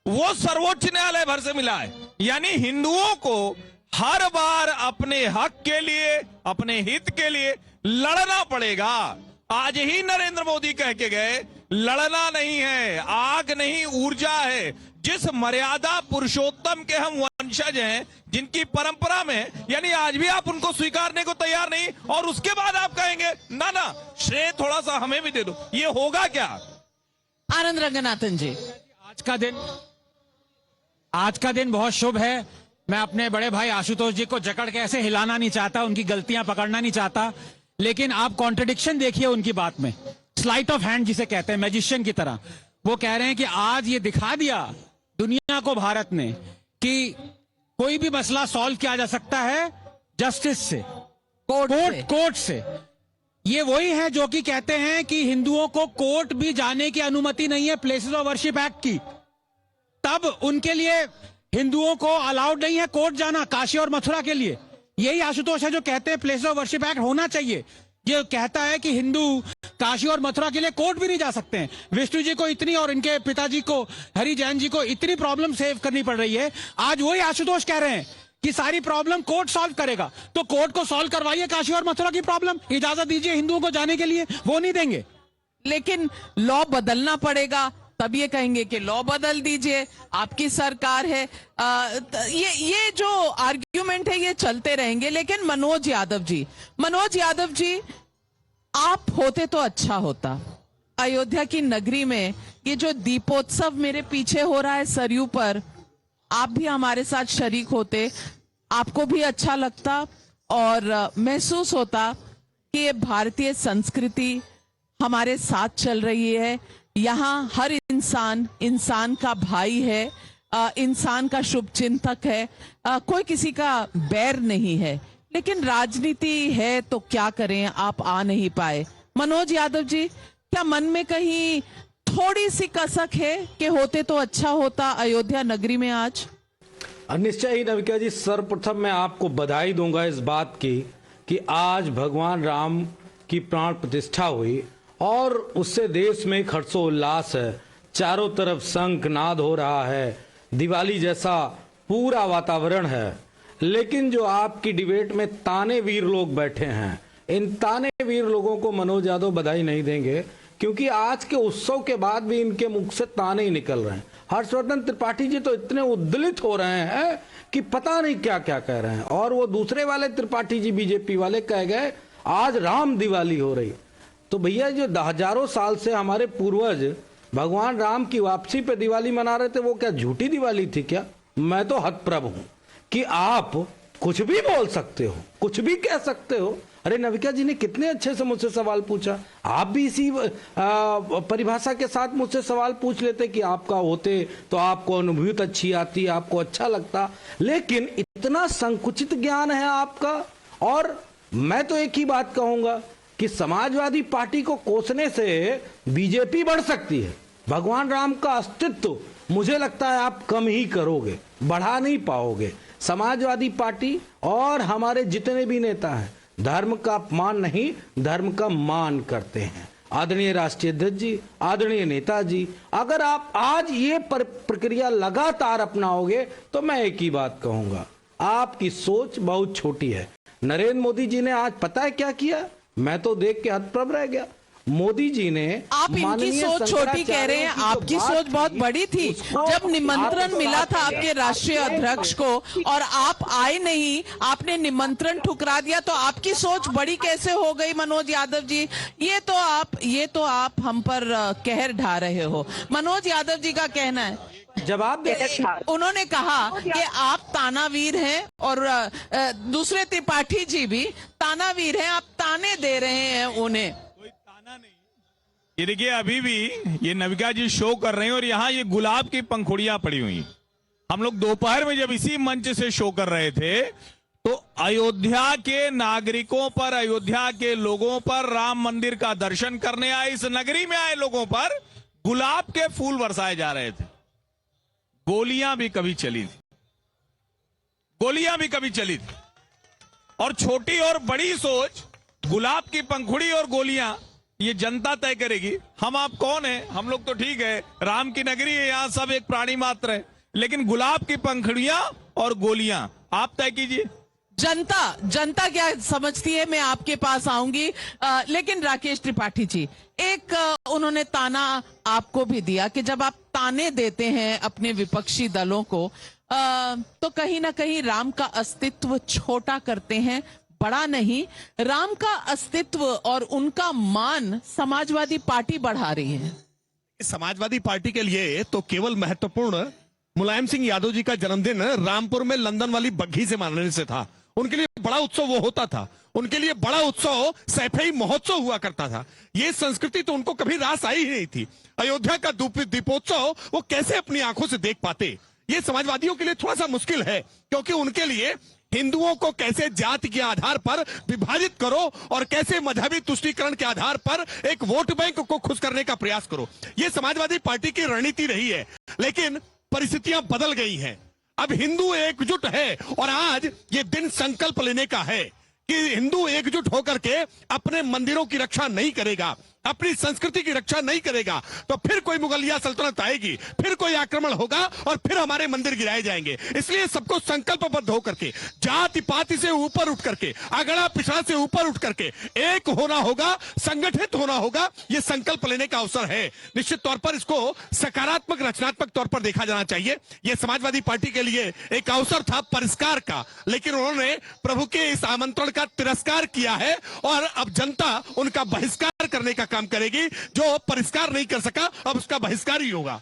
वो सर्वोच्च न्यायालय भर से मिला है। यानी हिंदुओं को हर बार अपने हक के लिए, अपने हित के लिए लड़ना पड़ेगा। आज ही नरेंद्र मोदी कह के गए, लड़ना नहीं है, आग नहीं ऊर्जा है। जिस मर्यादा पुरुषोत्तम के हम वंशज हैं, जिनकी परंपरा में, यानी आज भी आप उनको स्वीकारने को तैयार नहीं, और उसके बाद आप कहेंगे ना ना श्रेय थोड़ा सा हमें भी दे दो, ये होगा क्या? आनंद रंगनाथन जी, आज का दिन बहुत शुभ है। मैं अपने बड़े भाई आशुतोष जी को जकड़ के ऐसे हिलाना नहीं चाहता, उनकी गलतियां पकड़ना नहीं चाहता, लेकिन आप कॉन्ट्रडिक्शन देखिए उनकी बात में, स्लाइट ऑफ हैंड जिसे कहते हैं, मैजिशियन की तरह। वो कह रहे हैं कि आज ये दिखा दिया दुनिया को, भारत ने, कि कोई भी मसला सॉल्व किया जा सकता है जस्टिस से, कोर्ट से। ये वही है जो कि कहते हैं कि हिंदुओं को कोर्ट भी जाने की अनुमति नहीं है प्लेसेस ऑफ वर्शिप एक्ट की, तब उनके लिए हिंदुओं को अलाउड नहीं है कोर्ट जाना, काशी और मथुरा के लिए। यही आशुतोष है जो कहते हैं प्लेसेस ऑफ वर्शिप एक्ट होना चाहिए। ये कहता है कि हिंदू काशी और मथुरा के लिए कोर्ट भी नहीं जा सकते हैं। विष्णु जी को इतनी और इनके पिताजी को, हरि जैन जी को इतनी प्रॉब्लम सेव करनी पड़ रही है। आज वही आशुतोष कह रहे हैं कि सारी प्रॉब्लम कोर्ट सॉल्व करेगा, तो कोर्ट को सॉल्व करवाइए काशी और मथुरा की प्रॉब्लम, इजाजत दीजिए हिंदुओं को जाने के लिए, वो नहीं देंगे। लेकिन लॉ बदलना पड़ेगा, तब ये कहेंगे कि लॉ बदल दीजिए, आपकी सरकार है। ये जो आर्ग्यूमेंट है ये चलते रहेंगे। लेकिन मनोज यादव जी, आप होते तो अच्छा होता। अयोध्या की नगरी में ये जो दीपोत्सव मेरे पीछे हो रहा है सरयू पर, आप भी हमारे साथ शरीक होते, आपको भी अच्छा लगता और महसूस होता कि ये भारतीय संस्कृति हमारे साथ चल रही है। यहाँ हर इंसान का भाई है, इंसान का शुभ चिंतक है, कोई किसी का बैर नहीं है। लेकिन राजनीति है तो क्या करें, आप आ नहीं पाए। मनोज यादव जी, क्या मन में कहीं थोड़ी सी कसक है कि होते तो अच्छा होता अयोध्या नगरी में आज? निश्चय ही नविका जी, सर्वप्रथम मैं आपको बधाई दूंगा इस बात की कि आज भगवान राम की प्राण प्रतिष्ठा हुई और उससे देश में एक हर्षोल्लास है। चारों तरफ शंख नाद हो रहा है, दिवाली जैसा पूरा वातावरण है। लेकिन जो आपकी डिबेट में ताने वीर लोग बैठे हैं, इन ताने वीर लोगों को मनोज यादव बधाई नहीं देंगे, क्योंकि आज के उत्सव के बाद भी इनके मुख से ताने ही निकल रहे हैं। हर्षवर्धन त्रिपाठी जी तो इतने उद्दलित हो रहे हैं कि पता नहीं क्या क्या कह रहे हैं, और वो दूसरे वाले त्रिपाठी जी बीजेपी वाले कह गए आज राम दिवाली हो रही। तो भैया, जो हजारों साल से हमारे पूर्वज भगवान राम की वापसी पे दिवाली मना रहे थे, वो क्या झूठी दिवाली थी क्या? मैं तो हतप्रभ हूं कि आप कुछ भी बोल सकते हो, कुछ भी कह सकते हो। अरे नविका जी ने कितने अच्छे से मुझसे सवाल पूछा, आप भी इसी परिभाषा के साथ मुझसे सवाल पूछ लेते कि आपका होते तो आपको अनुभूति अच्छी आती, आपको अच्छा लगता। लेकिन इतना संकुचित ज्ञान है आपका। और मैं तो एक ही बात कहूंगा कि समाजवादी पार्टी को कोसने से बीजेपी बढ़ सकती है, भगवान राम का अस्तित्व मुझे लगता है आप कम ही करोगे, बढ़ा नहीं पाओगे। समाजवादी पार्टी और हमारे जितने भी नेता हैं धर्म का अपमान नहीं, धर्म का मान करते हैं। आदरणीय राष्ट्रीय अध्यक्ष जी, आदरणीय नेताजी, अगर आप आज ये प्रक्रिया लगातार अपनाओगे तो मैं एक ही बात कहूंगा, आपकी सोच बहुत छोटी है। नरेंद्र मोदी जी ने आज पता है क्या किया? मैं तो देख के हतप्रभ रह गया। मोदी जी ने, आप इनकी सोच छोटी कह रहे हैं, आपकी सोच बहुत बड़ी थी। जब निमंत्रण मिला था आपके राष्ट्रीय अध्यक्ष को और आप आए नहीं, आपने निमंत्रण ठुकरा दिया, तो आपकी सोच बड़ी कैसे हो गई मनोज यादव जी? ये तो आप हम पर कहर ढा रहे हो। मनोज यादव जी का कहना है, जवाब उन्होंने कहा कि आप तानावीर हैं और दूसरे त्रिपाठी जी भी तानावीर हैं, आप ताने दे रहे हैं उन्हें। ये देखिए, अभी भी ये नविका जी शो कर रहे हैं और यहाँ ये गुलाब की पंखुड़ियां पड़ी हुई। हम लोग दोपहर में जब इसी मंच से शो कर रहे थे तो अयोध्या के नागरिकों पर, अयोध्या के लोगों पर, राम मंदिर का दर्शन करने आए, इस नगरी में आए लोगों पर गुलाब के फूल बरसाए जा रहे थे। गोलियां भी कभी चली थी। गोलियां भी कभी चली थी। और छोटी और बड़ी सोच, गुलाब की पंखुड़ी और गोलियां, ये जनता तय करेगी। हम आप कौन है? हम लोग तो ठीक है, राम की नगरी है, यहां सब एक प्राणी मात्र है, लेकिन गुलाब की पंखुड़ियां और गोलियां आप तय कीजिए। जनता क्या समझती है, मैं आपके पास आऊंगी। लेकिन राकेश त्रिपाठी जी, एक उन्होंने ताना आपको भी दिया कि जब आप ताने देते हैं अपने विपक्षी दलों को, तो कहीं ना कहीं राम का अस्तित्व छोटा करते हैं, बड़ा नहीं। राम का अस्तित्व और उनका मान समाजवादी पार्टी बढ़ा रही है। समाजवादी पार्टी के लिए तो केवल महत्वपूर्ण मुलायम सिंह यादव जी का जन्मदिन रामपुर में लंदन वाली बग्घी से मनाने से था। उनके लिए बड़ा उत्सव वो होता था, उनके लिए बड़ा उत्सव सैफई महोत्सव हुआ करता था। ये संस्कृति तो उनको कभी रास आई ही नहीं थी। अयोध्या का दीपोत्सव वो कैसे अपनी आंखों से देख पाते? ये समाजवादियों के लिए थोड़ा सा मुश्किल है, क्योंकि उनके लिए हिंदुओं को कैसे जाति के आधार पर विभाजित करो और कैसे मजहबी तुष्टीकरण के आधार पर एक वोट बैंक को खुश करने का प्रयास करो, ये समाजवादी पार्टी की रणनीति रही है। लेकिन परिस्थितियां बदल गई हैं। अब हिंदू एकजुट है और आज ये दिन संकल्प लेने का है कि हिंदू एकजुट होकर के अपने मंदिरों की रक्षा नहीं करेगा, अपनी संस्कृति की रक्षा नहीं करेगा, तो फिर कोई मुगलिया सल्तनत आएगी, फिर कोई आक्रमण होगा और फिर हमारे मंदिर गिराए जाएंगे। इसलिए सबको संकल्पबद्ध होकर के, जाति पाति से ऊपर उठ करके, अगड़ा पिछड़ा से ऊपर उठ करके एक होना होगा, संगठित होना होगा। ये संकल्प लेने का अवसर है। निश्चित तौर पर इसको सकारात्मक रचनात्मक तौर पर देखा जाना चाहिए। यह समाजवादी पार्टी के लिए एक अवसर था परिष्कार का, लेकिन उन्होंने प्रभु के इस आमंत्रण का तिरस्कार किया है और अब जनता उनका बहिष्कार करने का काम करेगी। जो परिष्कार नहीं कर सका अब उसका बहिष्कार ही होगा।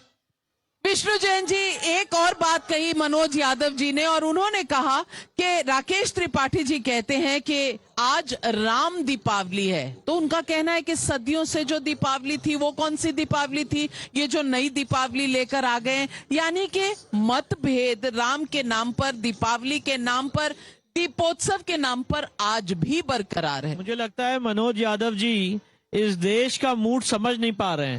विष्णु जैन जी, एक और बात कही मनोज यादव जी ने, और उन्होंने कहा कि राकेश त्रिपाठी जी कहते हैं कि आज राम दीपावली है, तो उनका कहना है कि सदियों से जो दीपावली थी वो कौन सी दीपावली थी, ये जो नई दीपावली लेकर आ गए। यानी कि मतभेद राम के नाम पर, दीपावली के नाम पर, दीपोत्सव के नाम पर आज भी बरकरार है। मुझे लगता है मनोज यादव जी इस देश का मूड समझ नहीं पा रहे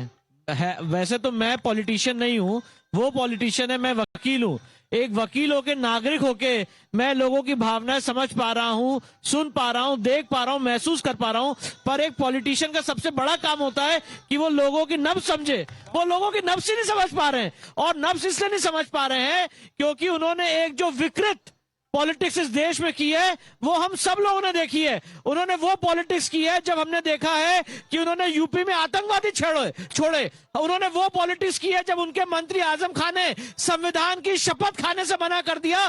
हैं। वैसे तो मैं पॉलिटिशियन नहीं हूँ, वो पॉलिटिशियन है, मैं वकील हूँ। एक वकील होके, नागरिक होके मैं लोगों की भावनाएं समझ पा रहा हूँ, सुन पा रहा हूँ, देख पा रहा हूँ, महसूस कर पा रहा हूँ। पर एक पॉलिटिशियन का सबसे बड़ा काम होता है कि वो लोगों की नब्ज समझे। वो लोगों की नब्ज ही नहीं समझ पा रहे हैं, और नब्ज इसलिए नहीं समझ पा रहे हैं क्योंकि उन्होंने एक जो विकृत पॉलिटिक्स इस देश में की है वो हम सब लोगों ने देखी है। उन्होंने वो पॉलिटिक्स की है जब हमने देखा है कि उन्होंने यूपी में आतंकवादी छोड़े। उन्होंने वो पॉलिटिक्स की है जब उनके मंत्री आजम खान ने संविधान की शपथ खाने से मना कर दिया,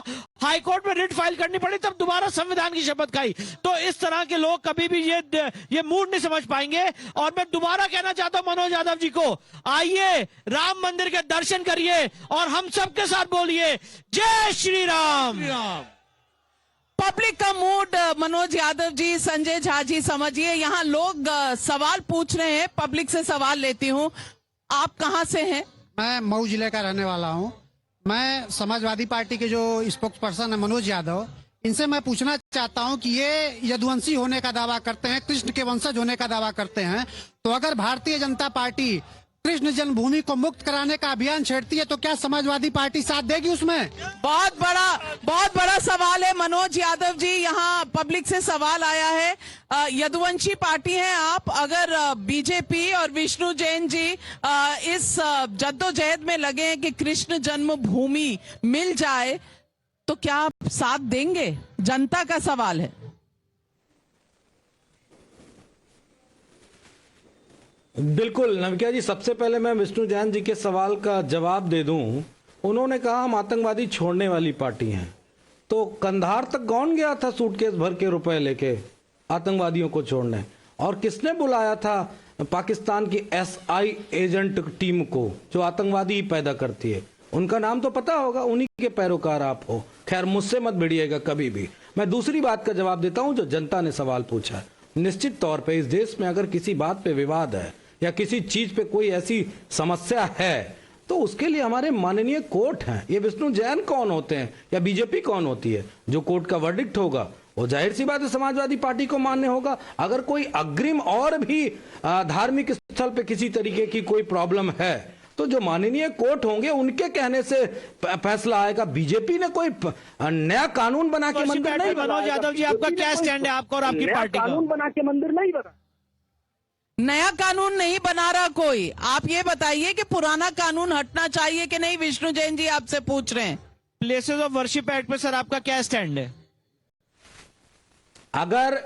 हाईकोर्ट में रिट फाइल करनी पड़ी, तब दोबारा संविधान की शपथ खाई। तो इस तरह के लोग कभी भी ये मूड नहीं समझ पाएंगे। और मैं दोबारा कहना चाहता हूं मनोज यादव जी को, आइए राम मंदिर के दर्शन करिए और हम सबके साथ बोलिए जय श्री राम। पब्लिक का मूड मनोज यादव जी, संजय झा जी समझिए। यहाँ लोग सवाल पूछ रहे हैं, पब्लिक से सवाल लेती हूँ। आप कहाँ से हैं? मैं मऊ जिले का रहने वाला हूँ। मैं समाजवादी पार्टी के जो स्पोक्स पर्सन है मनोज यादव, इनसे मैं पूछना चाहता हूँ कि ये यदुवंशी होने का दावा करते हैं, कृष्ण के वंशज होने का दावा करते हैं, तो अगर भारतीय जनता पार्टी कृष्ण जन्मभूमि को मुक्त कराने का अभियान छेड़ती है तो क्या समाजवादी पार्टी साथ देगी उसमें? बहुत बड़ा सवाल है मनोज यादव जी। यहाँ पब्लिक से सवाल आया है, यदुवंशी पार्टी हैं आप, अगर बीजेपी और विष्णु जैन जी इस जद्दोजहद में लगे हैं कि कृष्ण जन्मभूमि मिल जाए, तो क्या आप साथ देंगे? जनता का सवाल है। बिल्कुल नविका जी, सबसे पहले मैं विष्णु जैन जी के सवाल का जवाब दे दूं। उन्होंने कहा हम आतंकवादी छोड़ने वाली पार्टी हैं, तो कंधार तक कौन गया था सूटकेस भर के रुपए लेके आतंकवादियों को छोड़ने? और किसने बुलाया था पाकिस्तान की SI एजेंट टीम को जो आतंकवादी पैदा करती है? उनका नाम तो पता होगा, उन्हीं के पैरोकार आप हो। खैर, मुझसे मत भिड़िएगा कभी भी। मैं दूसरी बात का जवाब देता हूं जो जनता ने सवाल पूछा है। निश्चित तौर पे इस देश में अगर किसी बात पे विवाद है या किसी चीज पे कोई ऐसी समस्या है तो उसके लिए हमारे माननीय कोर्ट हैं। ये विष्णु जैन कौन होते हैं या बीजेपी कौन होती है? जो कोर्ट का वर्डिक्ट होगा वो जाहिर सी बात है समाजवादी पार्टी को मान्य होगा। अगर कोई अग्रिम और भी धार्मिक स्थल पे किसी तरीके की कोई प्रॉब्लम है तो जो माननीय कोर्ट होंगे उनके कहने से फैसला आएगा। बीजेपी ने कोई नया कानून बना के मंदिर नहीं बनाया। मनोज यादव जी, आपका क्या स्टैंड है, आपका और आपकी पार्टी का? कानून बना के मंदिर नहीं बना, नया कानून नहीं बना रहा कोई। आप ये बताइए कि पुराना कानून हटना चाहिए कि नहीं? विष्णु जैन जी आपसे पूछ रहे हैं। प्लेसेस ऑफ वर्शिप एक्ट पे सर आपका क्या स्टैंड है? अगर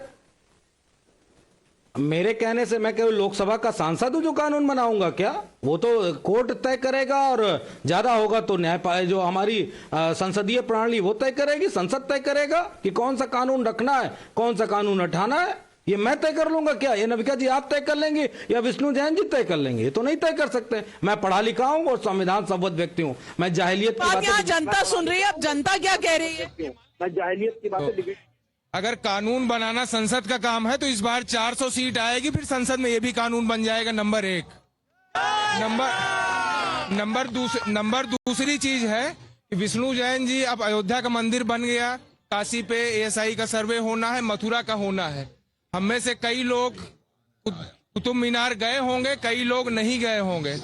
मेरे कहने से मैं केवल लोकसभा का सांसद हूं जो कानून बनाऊंगा क्या? वो तो कोर्ट तय करेगा, और ज्यादा होगा तो न्यायपालिका जो हमारी संसदीय प्रणाली वो तय करेगी, संसद तय करेगा कि कौन सा कानून रखना है, कौन सा कानून हटाना है। ये मैं तय कर लूंगा क्या? ये नविका जी आप तय कर लेंगे या विष्णु जैन जी तय कर लेंगे? ये तो नहीं तय कर सकते। मैं पढ़ा लिखा हूं और संविधान संबद्ध व्यक्ति हूं। मैं जाहिलियत की बातें जनता सुन रही है। अब जनता क्या कह रही है? मैं जाहिलियत की बातें अगर कानून बनाना संसद का काम है तो इस बार 400 सीट आएगी, फिर संसद में ये भी कानून बन जाएगा। नंबर एक। नंबर दूसरी चीज है कि विष्णु जैन जी, अब अयोध्या का मंदिर बन गया, काशी पे ASI का सर्वे होना है, मथुरा का होना है। हम में से कई लोग कुतुब मीनार गए होंगे, कई लोग नहीं गए होंगे।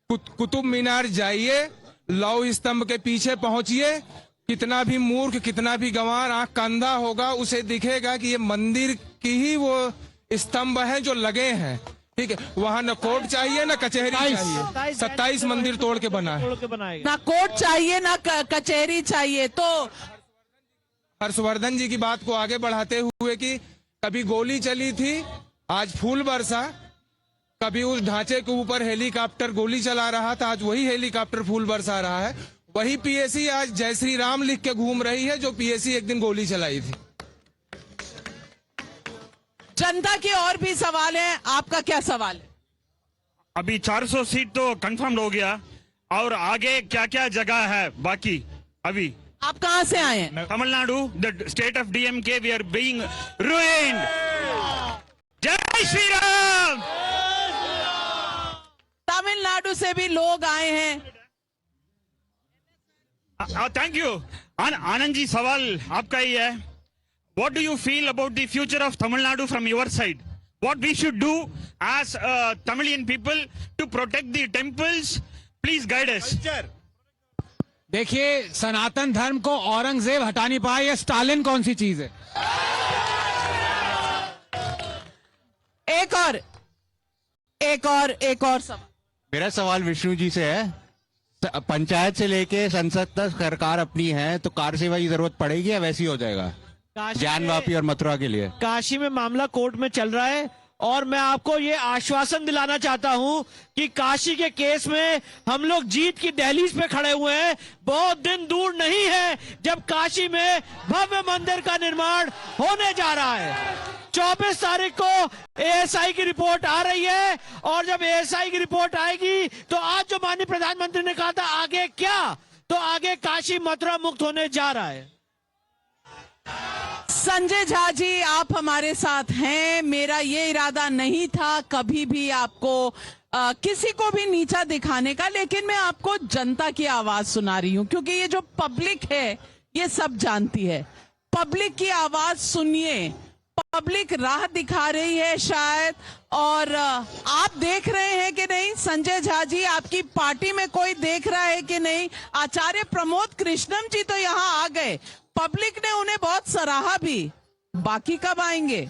कुतुब मीनार जाइए, लौह स्तंभ के पीछे पहुंचिए, कितना भी मूर्ख, कितना भी गंवार आंख का अंधा होगा, उसे दिखेगा कि ये मंदिर की ही वो स्तंभ हैं जो लगे हैं। ठीक है, वहां न कोर्ट चाहिए न कचहरी चाहिए। 27 मंदिर तोड़ के बना है। ना कोर्ट चाहिए ना कचहरी चाहिए। तो हर्षवर्धन जी की बात को आगे बढ़ाते हुए कि कभी गोली चली थी, आज फूल बरसा, कभी उस ढांचे के ऊपर हेलीकॉप्टर गोली चला रहा था, आज वही हेलीकॉप्टर फूल बरसा रहा है। वही PSC आज जय श्री राम लिख के घूम रही है जो PSC एक दिन गोली चलाई थी। जनता के और भी सवाल हैं, आपका क्या सवाल है? अभी 400 सीट तो कंफर्म हो गया, और आगे क्या क्या जगह है बाकी? अभी आप कहां से आए हैं? Tamil Nadu, the state of DMK, we are being ruined. जय श्री राम। तमिलनाडु से भी लोग आए हैं। Thank you. आनंद जी, सवाल आपका ही है। What do you feel about the future of Tamil Nadu from your side? What we should do as Tamilian people to protect the temples? Please guide us. देखिए, सनातन धर्म को औरंगजेब हटा नहीं पाया, या स्टालिन कौन सी चीज है? एक और सवाल। मेरा सवाल विष्णु जी से है। पंचायत से लेके संसद तक सरकार अपनी है, तो कार सेवा की जरूरत पड़ेगी या वैसी हो जाएगा ज्ञानवापी और मथुरा के लिए? काशी में मामला कोर्ट में चल रहा है, और मैं आपको ये आश्वासन दिलाना चाहता हूं कि काशी के केस में हम लोग जीत की दहलीज पे खड़े हुए हैं। बहुत दिन दूर नहीं है जब काशी में भव्य मंदिर का निर्माण होने जा रहा है। 24 तारीख को ASI की रिपोर्ट आ रही है, और जब ASI की रिपोर्ट आएगी तो आज जो माननीय प्रधानमंत्री ने कहा था आगे क्या, तो आगे काशी मथुरा मुक्त होने जा रहा है। संजय झा जी, आप हमारे साथ हैं। मेरा ये इरादा नहीं था कभी भी आपको किसी को भी नीचा दिखाने का, लेकिन मैं आपको जनता की आवाज सुना रही हूं, क्योंकि ये जो पब्लिक है ये सब जानती है। पब्लिक की आवाज सुनिए। पब्लिक राह दिखा रही है शायद, और आप देख रहे हैं कि नहीं? संजय झा जी, आपकी पार्टी में कोई देख रहा है कि नहीं? आचार्य प्रमोद कृष्णम जी तो यहाँ आ गए, पब्लिक ने उन्हें बहुत सराहा भी। बाकी कब आएंगे?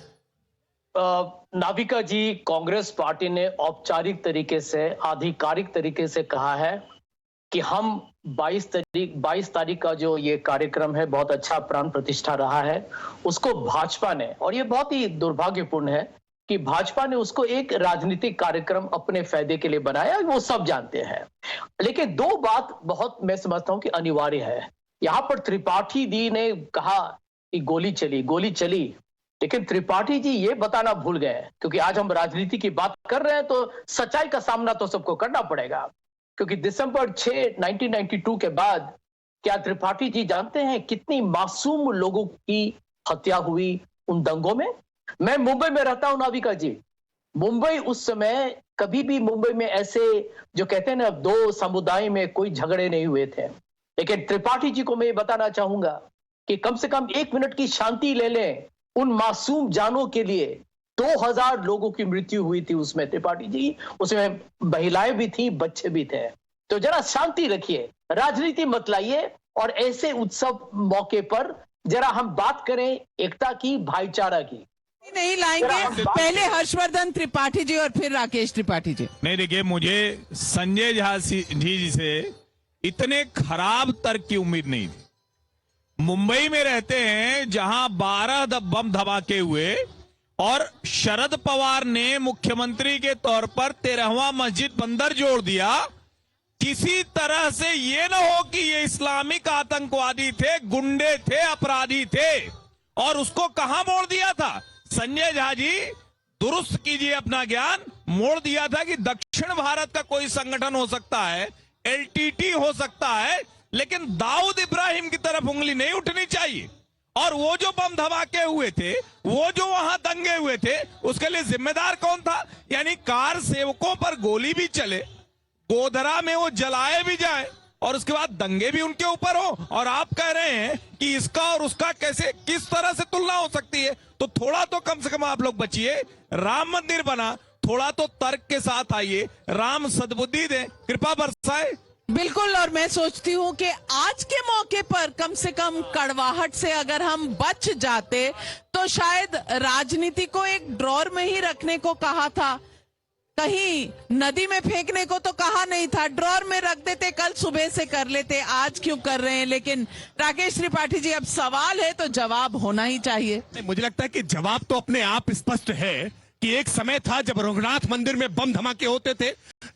नाविका जी, कांग्रेस पार्टी ने औपचारिक तरीके से, आधिकारिक तरीके से कहा है कि हम 22 तारीख का जो ये कार्यक्रम है, बहुत अच्छा प्राण प्रतिष्ठा रहा है, उसको भाजपा ने, और ये बहुत ही दुर्भाग्यपूर्ण है कि भाजपा ने उसको एक राजनीतिक कार्यक्रम अपने फायदे के लिए बनाया, वो सब जानते हैं। लेकिन दो बात बहुत, मैं समझता हूं कि अनिवार्य है। यहाँ पर त्रिपाठी जी ने कहा कि गोली चली, लेकिन त्रिपाठी जी ये बताना भूल गए, क्योंकि आज हम राजनीति की बात कर रहे हैं तो सच्चाई का सामना तो सबको करना पड़ेगा। क्योंकि दिसंबर 6, 1992 के बाद क्या त्रिपाठी जी जानते हैं कितनी मासूम लोगों की हत्या हुई उन दंगों में? मैं मुंबई में रहता हूं नाविका जी। मुंबई उस समय, कभी भी मुंबई में ऐसे जो कहते हैं ना, दो समुदाय में कोई झगड़े नहीं हुए थे। लेकिन त्रिपाठी जी को मैं ये बताना चाहूंगा कि कम से कम 1 मिनट की शांति ले लें उन मासूम जानों के लिए, 2000 लोगों की मृत्यु हुई थी उसमें, त्रिपाठी जी, उसमें महिलाएं भी थी, बच्चे भी थे। तो जरा शांति रखिए, राजनीति मत लाइए, और ऐसे उत्सव मौके पर जरा हम बात करें एकता की, भाईचारा की। नहीं लाएंगे, पहले हर्षवर्धन त्रिपाठी जी और फिर राकेश त्रिपाठी जी। नहीं, देखिए, मुझे संजय झा जी से इतने खराब तर्क की उम्मीद नहीं थी। मुंबई में रहते हैं जहां 12 बम धमाके हुए और शरद पवार ने मुख्यमंत्री के तौर पर 13वां मस्जिद बंदर जोड़ दिया। किसी तरह से ये ना हो कि ये इस्लामिक आतंकवादी थे, गुंडे थे, अपराधी थे, और उसको कहां मोड़ दिया था? संजय झा जी, दुरुस्त कीजिए अपना ज्ञान। मोड़ दिया था कि दक्षिण भारत का कोई संगठन हो सकता है, एलटीटी हो सकता है, लेकिन दाऊद इब्राहिम की तरफ उंगली नहीं उठनी चाहिए। और वो जो बम धमाके हुए थे, वो जो वहां दंगे हुए थे, उसके लिए जिम्मेदार कौन था? यानी कार सेवकों पर गोली भी चले, गोधरा में वो जलाए भी जाए, और उसके बाद दंगे भी उनके ऊपर हो, और आप कह रहे हैं कि इसका और उसका कैसे, किस तरह से तुलना हो सकती है? तो थोड़ा तो कम से कम आप लोग बचिए। राम मंदिर बना, थोड़ा तो तर्क के साथ आइए, राम सद्बुद्धि दें, कृपा बरसाए। बिल्कुल, और मैं सोचती हूँ कि आज के मौके पर कम से कम कड़वाहट से अगर हम बच जाते तो शायद राजनीति को एक ड्रॉर में ही रखने को कहा था, कहीं नदी में फेंकने को तो कहा नहीं था, ड्रॉर में रख देते, कल सुबह से कर लेते, आज क्यों कर रहे हैं? लेकिन राकेश त्रिपाठी जी, अब सवाल है तो जवाब होना ही चाहिए। मुझे लगता है कि जवाब तो अपने आप स्पष्ट है कि एक समय था जब रघुनाथ मंदिर में बम धमाके होते थे,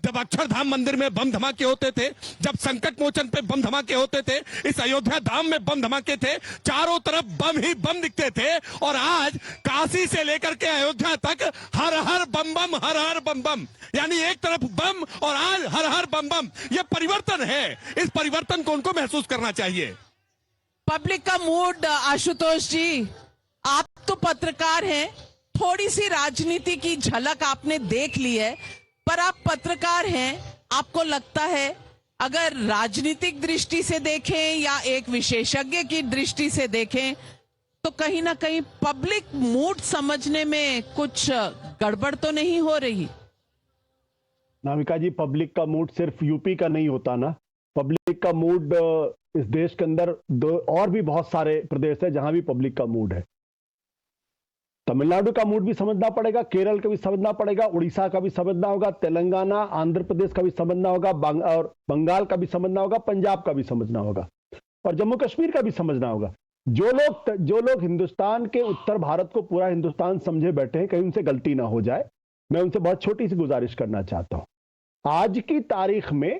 जब अक्षरधाम मंदिर में बम धमाके होते थे, जब संकट मोचन पे बम धमाके होते थे, इस अयोध्या धाम में बम धमाके थे, चारों तरफ बम ही बम दिखते थे, और आज काशी से लेकर के अयोध्या तक हर हर बम बम, हर हर बम बम, यानी एक तरफ बम और आज हर हर बम बम। ये परिवर्तन है, इस परिवर्तन को उनको महसूस करना चाहिए। पब्लिक का मूड, आशुतोष जी, आप तो पत्रकार हैं, थोड़ी सी राजनीति की झलक आपने देख ली है, पर आप पत्रकार हैं, आपको लगता है अगर राजनीतिक दृष्टि से देखें या एक विशेषज्ञ की दृष्टि से देखें तो कहीं ना कहीं पब्लिक मूड समझने में कुछ गड़बड़ तो नहीं हो रही? नाविका जी, पब्लिक का मूड सिर्फ यूपी का नहीं होता ना, पब्लिक का मूड इस देश के अंदर और भी बहुत सारे प्रदेश है जहां भी पब्लिक का मूड है। तमिलनाडु का मूड भी समझना पड़ेगा, केरल का भी समझना पड़ेगा, उड़ीसा का भी समझना होगा, तेलंगाना, आंध्र प्रदेश का भी समझना होगा, और बंगाल का भी समझना होगा, पंजाब का भी समझना होगा, और जम्मू कश्मीर का भी समझना होगा। जो लोग हिंदुस्तान के उत्तर भारत को पूरा हिंदुस्तान समझे बैठे हैं, कहीं उनसे गलती ना हो जाए, मैं उनसे बहुत छोटी सी गुजारिश करना चाहता हूं। आज की तारीख में,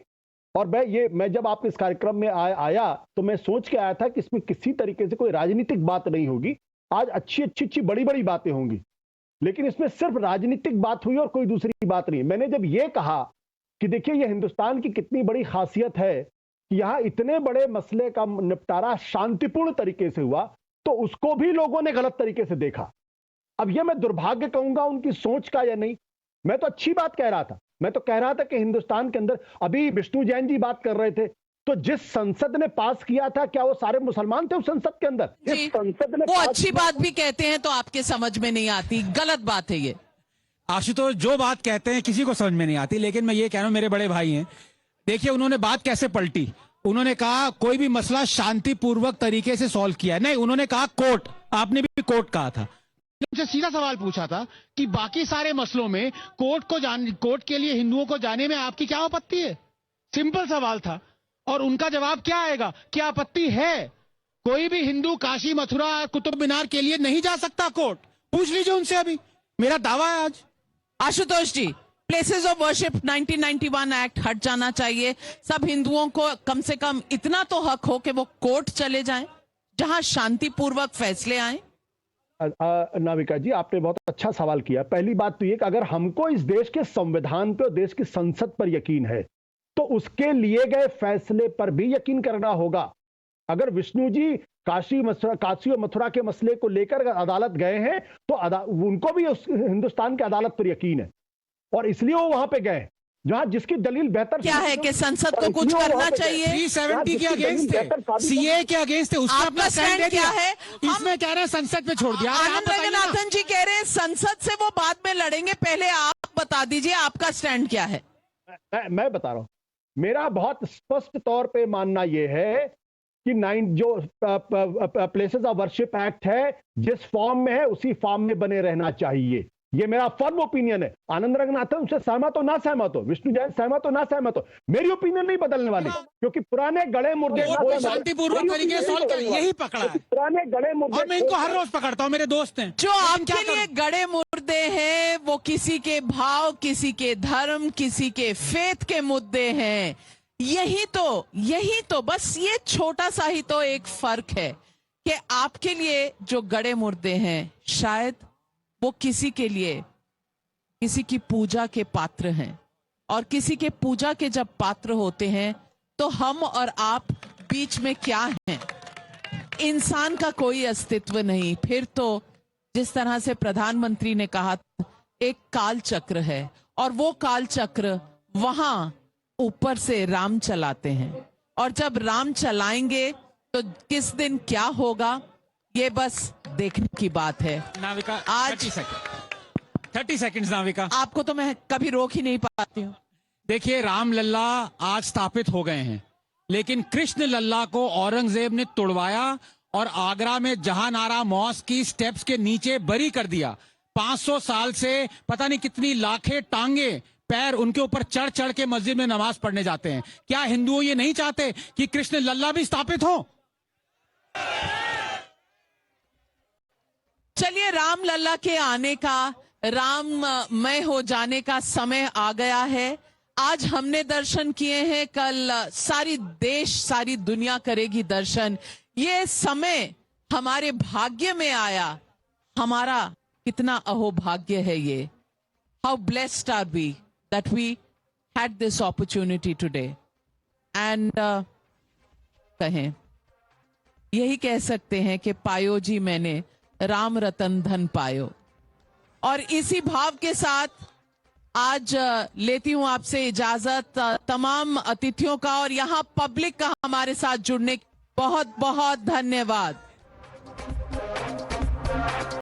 और मैं जब आप इस कार्यक्रम में आया तो मैं सोच के आया था कि इसमें किसी तरीके से कोई राजनीतिक बात नहीं होगी, आज अच्छी बड़ी बातें होंगी, लेकिन इसमें सिर्फ राजनीतिक बात हुई और कोई दूसरी बात नहीं। मैंने जब ये कहा कि देखिए ये हिंदुस्तान की कितनी बड़ी खासियत है कि यहां इतने बड़े मसले का निपटारा शांतिपूर्ण तरीके से हुआ, तो उसको भी लोगों ने गलत तरीके से देखा। अब यह मैं दुर्भाग्य कहूंगा उनकी सोच का या नहीं, मैं तो अच्छी बात कह रहा था। मैं तो कह रहा था कि हिंदुस्तान के अंदर, अभी विष्णु जैन जी बात कर रहे थे, तो जिस संसद ने पास किया था, क्या वो सारे मुसलमान थे उस संसद के अंदर? इस संसद ने वो अच्छी बात भी कहते हैं तो आपके समझ में नहीं आती, गलत बात है ये। आशुतोष, जो बात कहते हैं किसी को समझ में नहीं आती, लेकिन मैं ये कह रहा हूं, मेरे बड़े भाई हैं, देखिए उन्होंने बात कैसे पलटी। उन्होंने कहा कोई भी मसला शांतिपूर्वक तरीके से सॉल्व किया है, नहीं, उन्होंने कहा कोर्ट, आपने भी कोर्ट कहा था। उनसे सीधा सवाल पूछा था कि बाकी सारे मसलों में कोर्ट के लिए हिंदुओं को जाने में आपकी क्या आपत्ति है? सिंपल सवाल था, और उनका जवाब क्या आएगा? क्या आपत्ति है? कोई भी हिंदू काशी, मथुरा, कुतुब मीनार के लिए नहीं जा सकता कोर्ट? पूछ लीजिए उनसे, अभी मेरा दावा है आज। आशुतोष जी, प्लेसेस ऑफ वर्शिप 1991 एक्ट हट जाना चाहिए। सब हिंदुओं को कम से कम इतना तो हक हो कि वो कोर्ट चले जाएं जहां शांतिपूर्वक फैसले आए। नाविका जी, आपने बहुत अच्छा सवाल किया। पहली बात तो ये कि अगर हमको इस देश के संविधान पे और देश की संसद पर यकीन है तो उसके लिए गए फैसले पर भी यकीन करना होगा। अगर विष्णु जी काशी और मथुरा के मसले को लेकर अदालत गए हैं तो उनको भी उस हिंदुस्तान की अदालत पर यकीन है, और इसलिए वो वहां पे गए। जहां जिसकी दलील बेहतर क्या है कि संसद को कुछ करना चाहिए? 370 के अगेंस्ट थे, सीए के अगेंस्ट थे, उसका अपना स्टैंड क्या है? इसमें कह रहे हैं संसद पे छोड़ दिया। आनंद रंगनाथन जी कह रहे हैं संसद से वो बाद में लड़ेंगे, पहले आप बता दीजिए आपका स्टैंड क्या है। मैं बता रहा हूं, मेरा बहुत स्पष्ट तौर पे मानना यह है कि जो प्लेसेस ऑफ वर्शिप एक्ट है जिस फॉर्म में है उसी फॉर्म में बने रहना चाहिए, ये मेरा फर्म ओपिनियन है। आनंद रंगनाथन उससे सहमत हो ना सहमत हो, विष्णु जैन सहमत हो ना सहमत हो, मेरी ओपिनियन नहीं बदलने वाली, क्योंकि पुराने गड़े मुर्दे शांतिपूर्वक तरीके से यही पकड़ा है, पुराने गड़े मुर्दे, और मैं इनको हर रोज पकड़ता हूं, मेरे दोस्त हैं जो आपके लिए गड़े मुर्दे हैं वो किसी के भाव, किसी के धर्म, किसी के फेथ के मुद्दे हैं। यही तो बस ये छोटा सा ही तो एक फर्क है कि आपके लिए जो गड़े मुर्दे हैं शायद वो किसी के लिए किसी की पूजा के पात्र हैं, और किसी के पूजा के जब पात्र होते हैं तो हम और आप बीच में क्या हैं? इंसान का कोई अस्तित्व नहीं। फिर तो जिस तरह से प्रधानमंत्री ने कहा एक काल चक्र है, और वो काल चक्र वहां ऊपर से राम चलाते हैं, और जब राम चलाएंगे तो किस दिन क्या होगा ये बस देखने की बात है। नाविका आज 30 सेकंड्स नाविका, आपको तो मैं कभी रोक ही नहीं पाती हूँ। देखिए, राम लल्ला आज स्थापित हो गए हैं, लेकिन कृष्ण लल्ला को औरंगजेब ने तुड़वाया और आगरा में जहानारा मॉस्क की स्टेप्स के नीचे बरी कर दिया। 500 साल से पता नहीं कितनी लाखें टांगे पैर उनके ऊपर चढ़ चढ़ के मस्जिद में नमाज पढ़ने जाते हैं। क्या हिंदुओं ये नहीं चाहते कि कृष्ण लल्ला भी स्थापित हो? चलिए, राम लल्ला के आने का, राममय हो जाने का समय आ गया है। आज हमने दर्शन किए हैं, कल सारी दुनिया करेगी दर्शन। ये समय हमारे भाग्य में आया, हमारा कितना अहोभाग्य है ये। How blessed are we that we had this opportunity today, and यही कह सकते हैं कि पायो जी मैंने राम रतन धन पायो। और इसी भाव के साथ आज लेती हूं आपसे इजाजत। तमाम अतिथियों का और यहां पब्लिक का हमारे साथ जुड़ने बहुत बहुत धन्यवाद।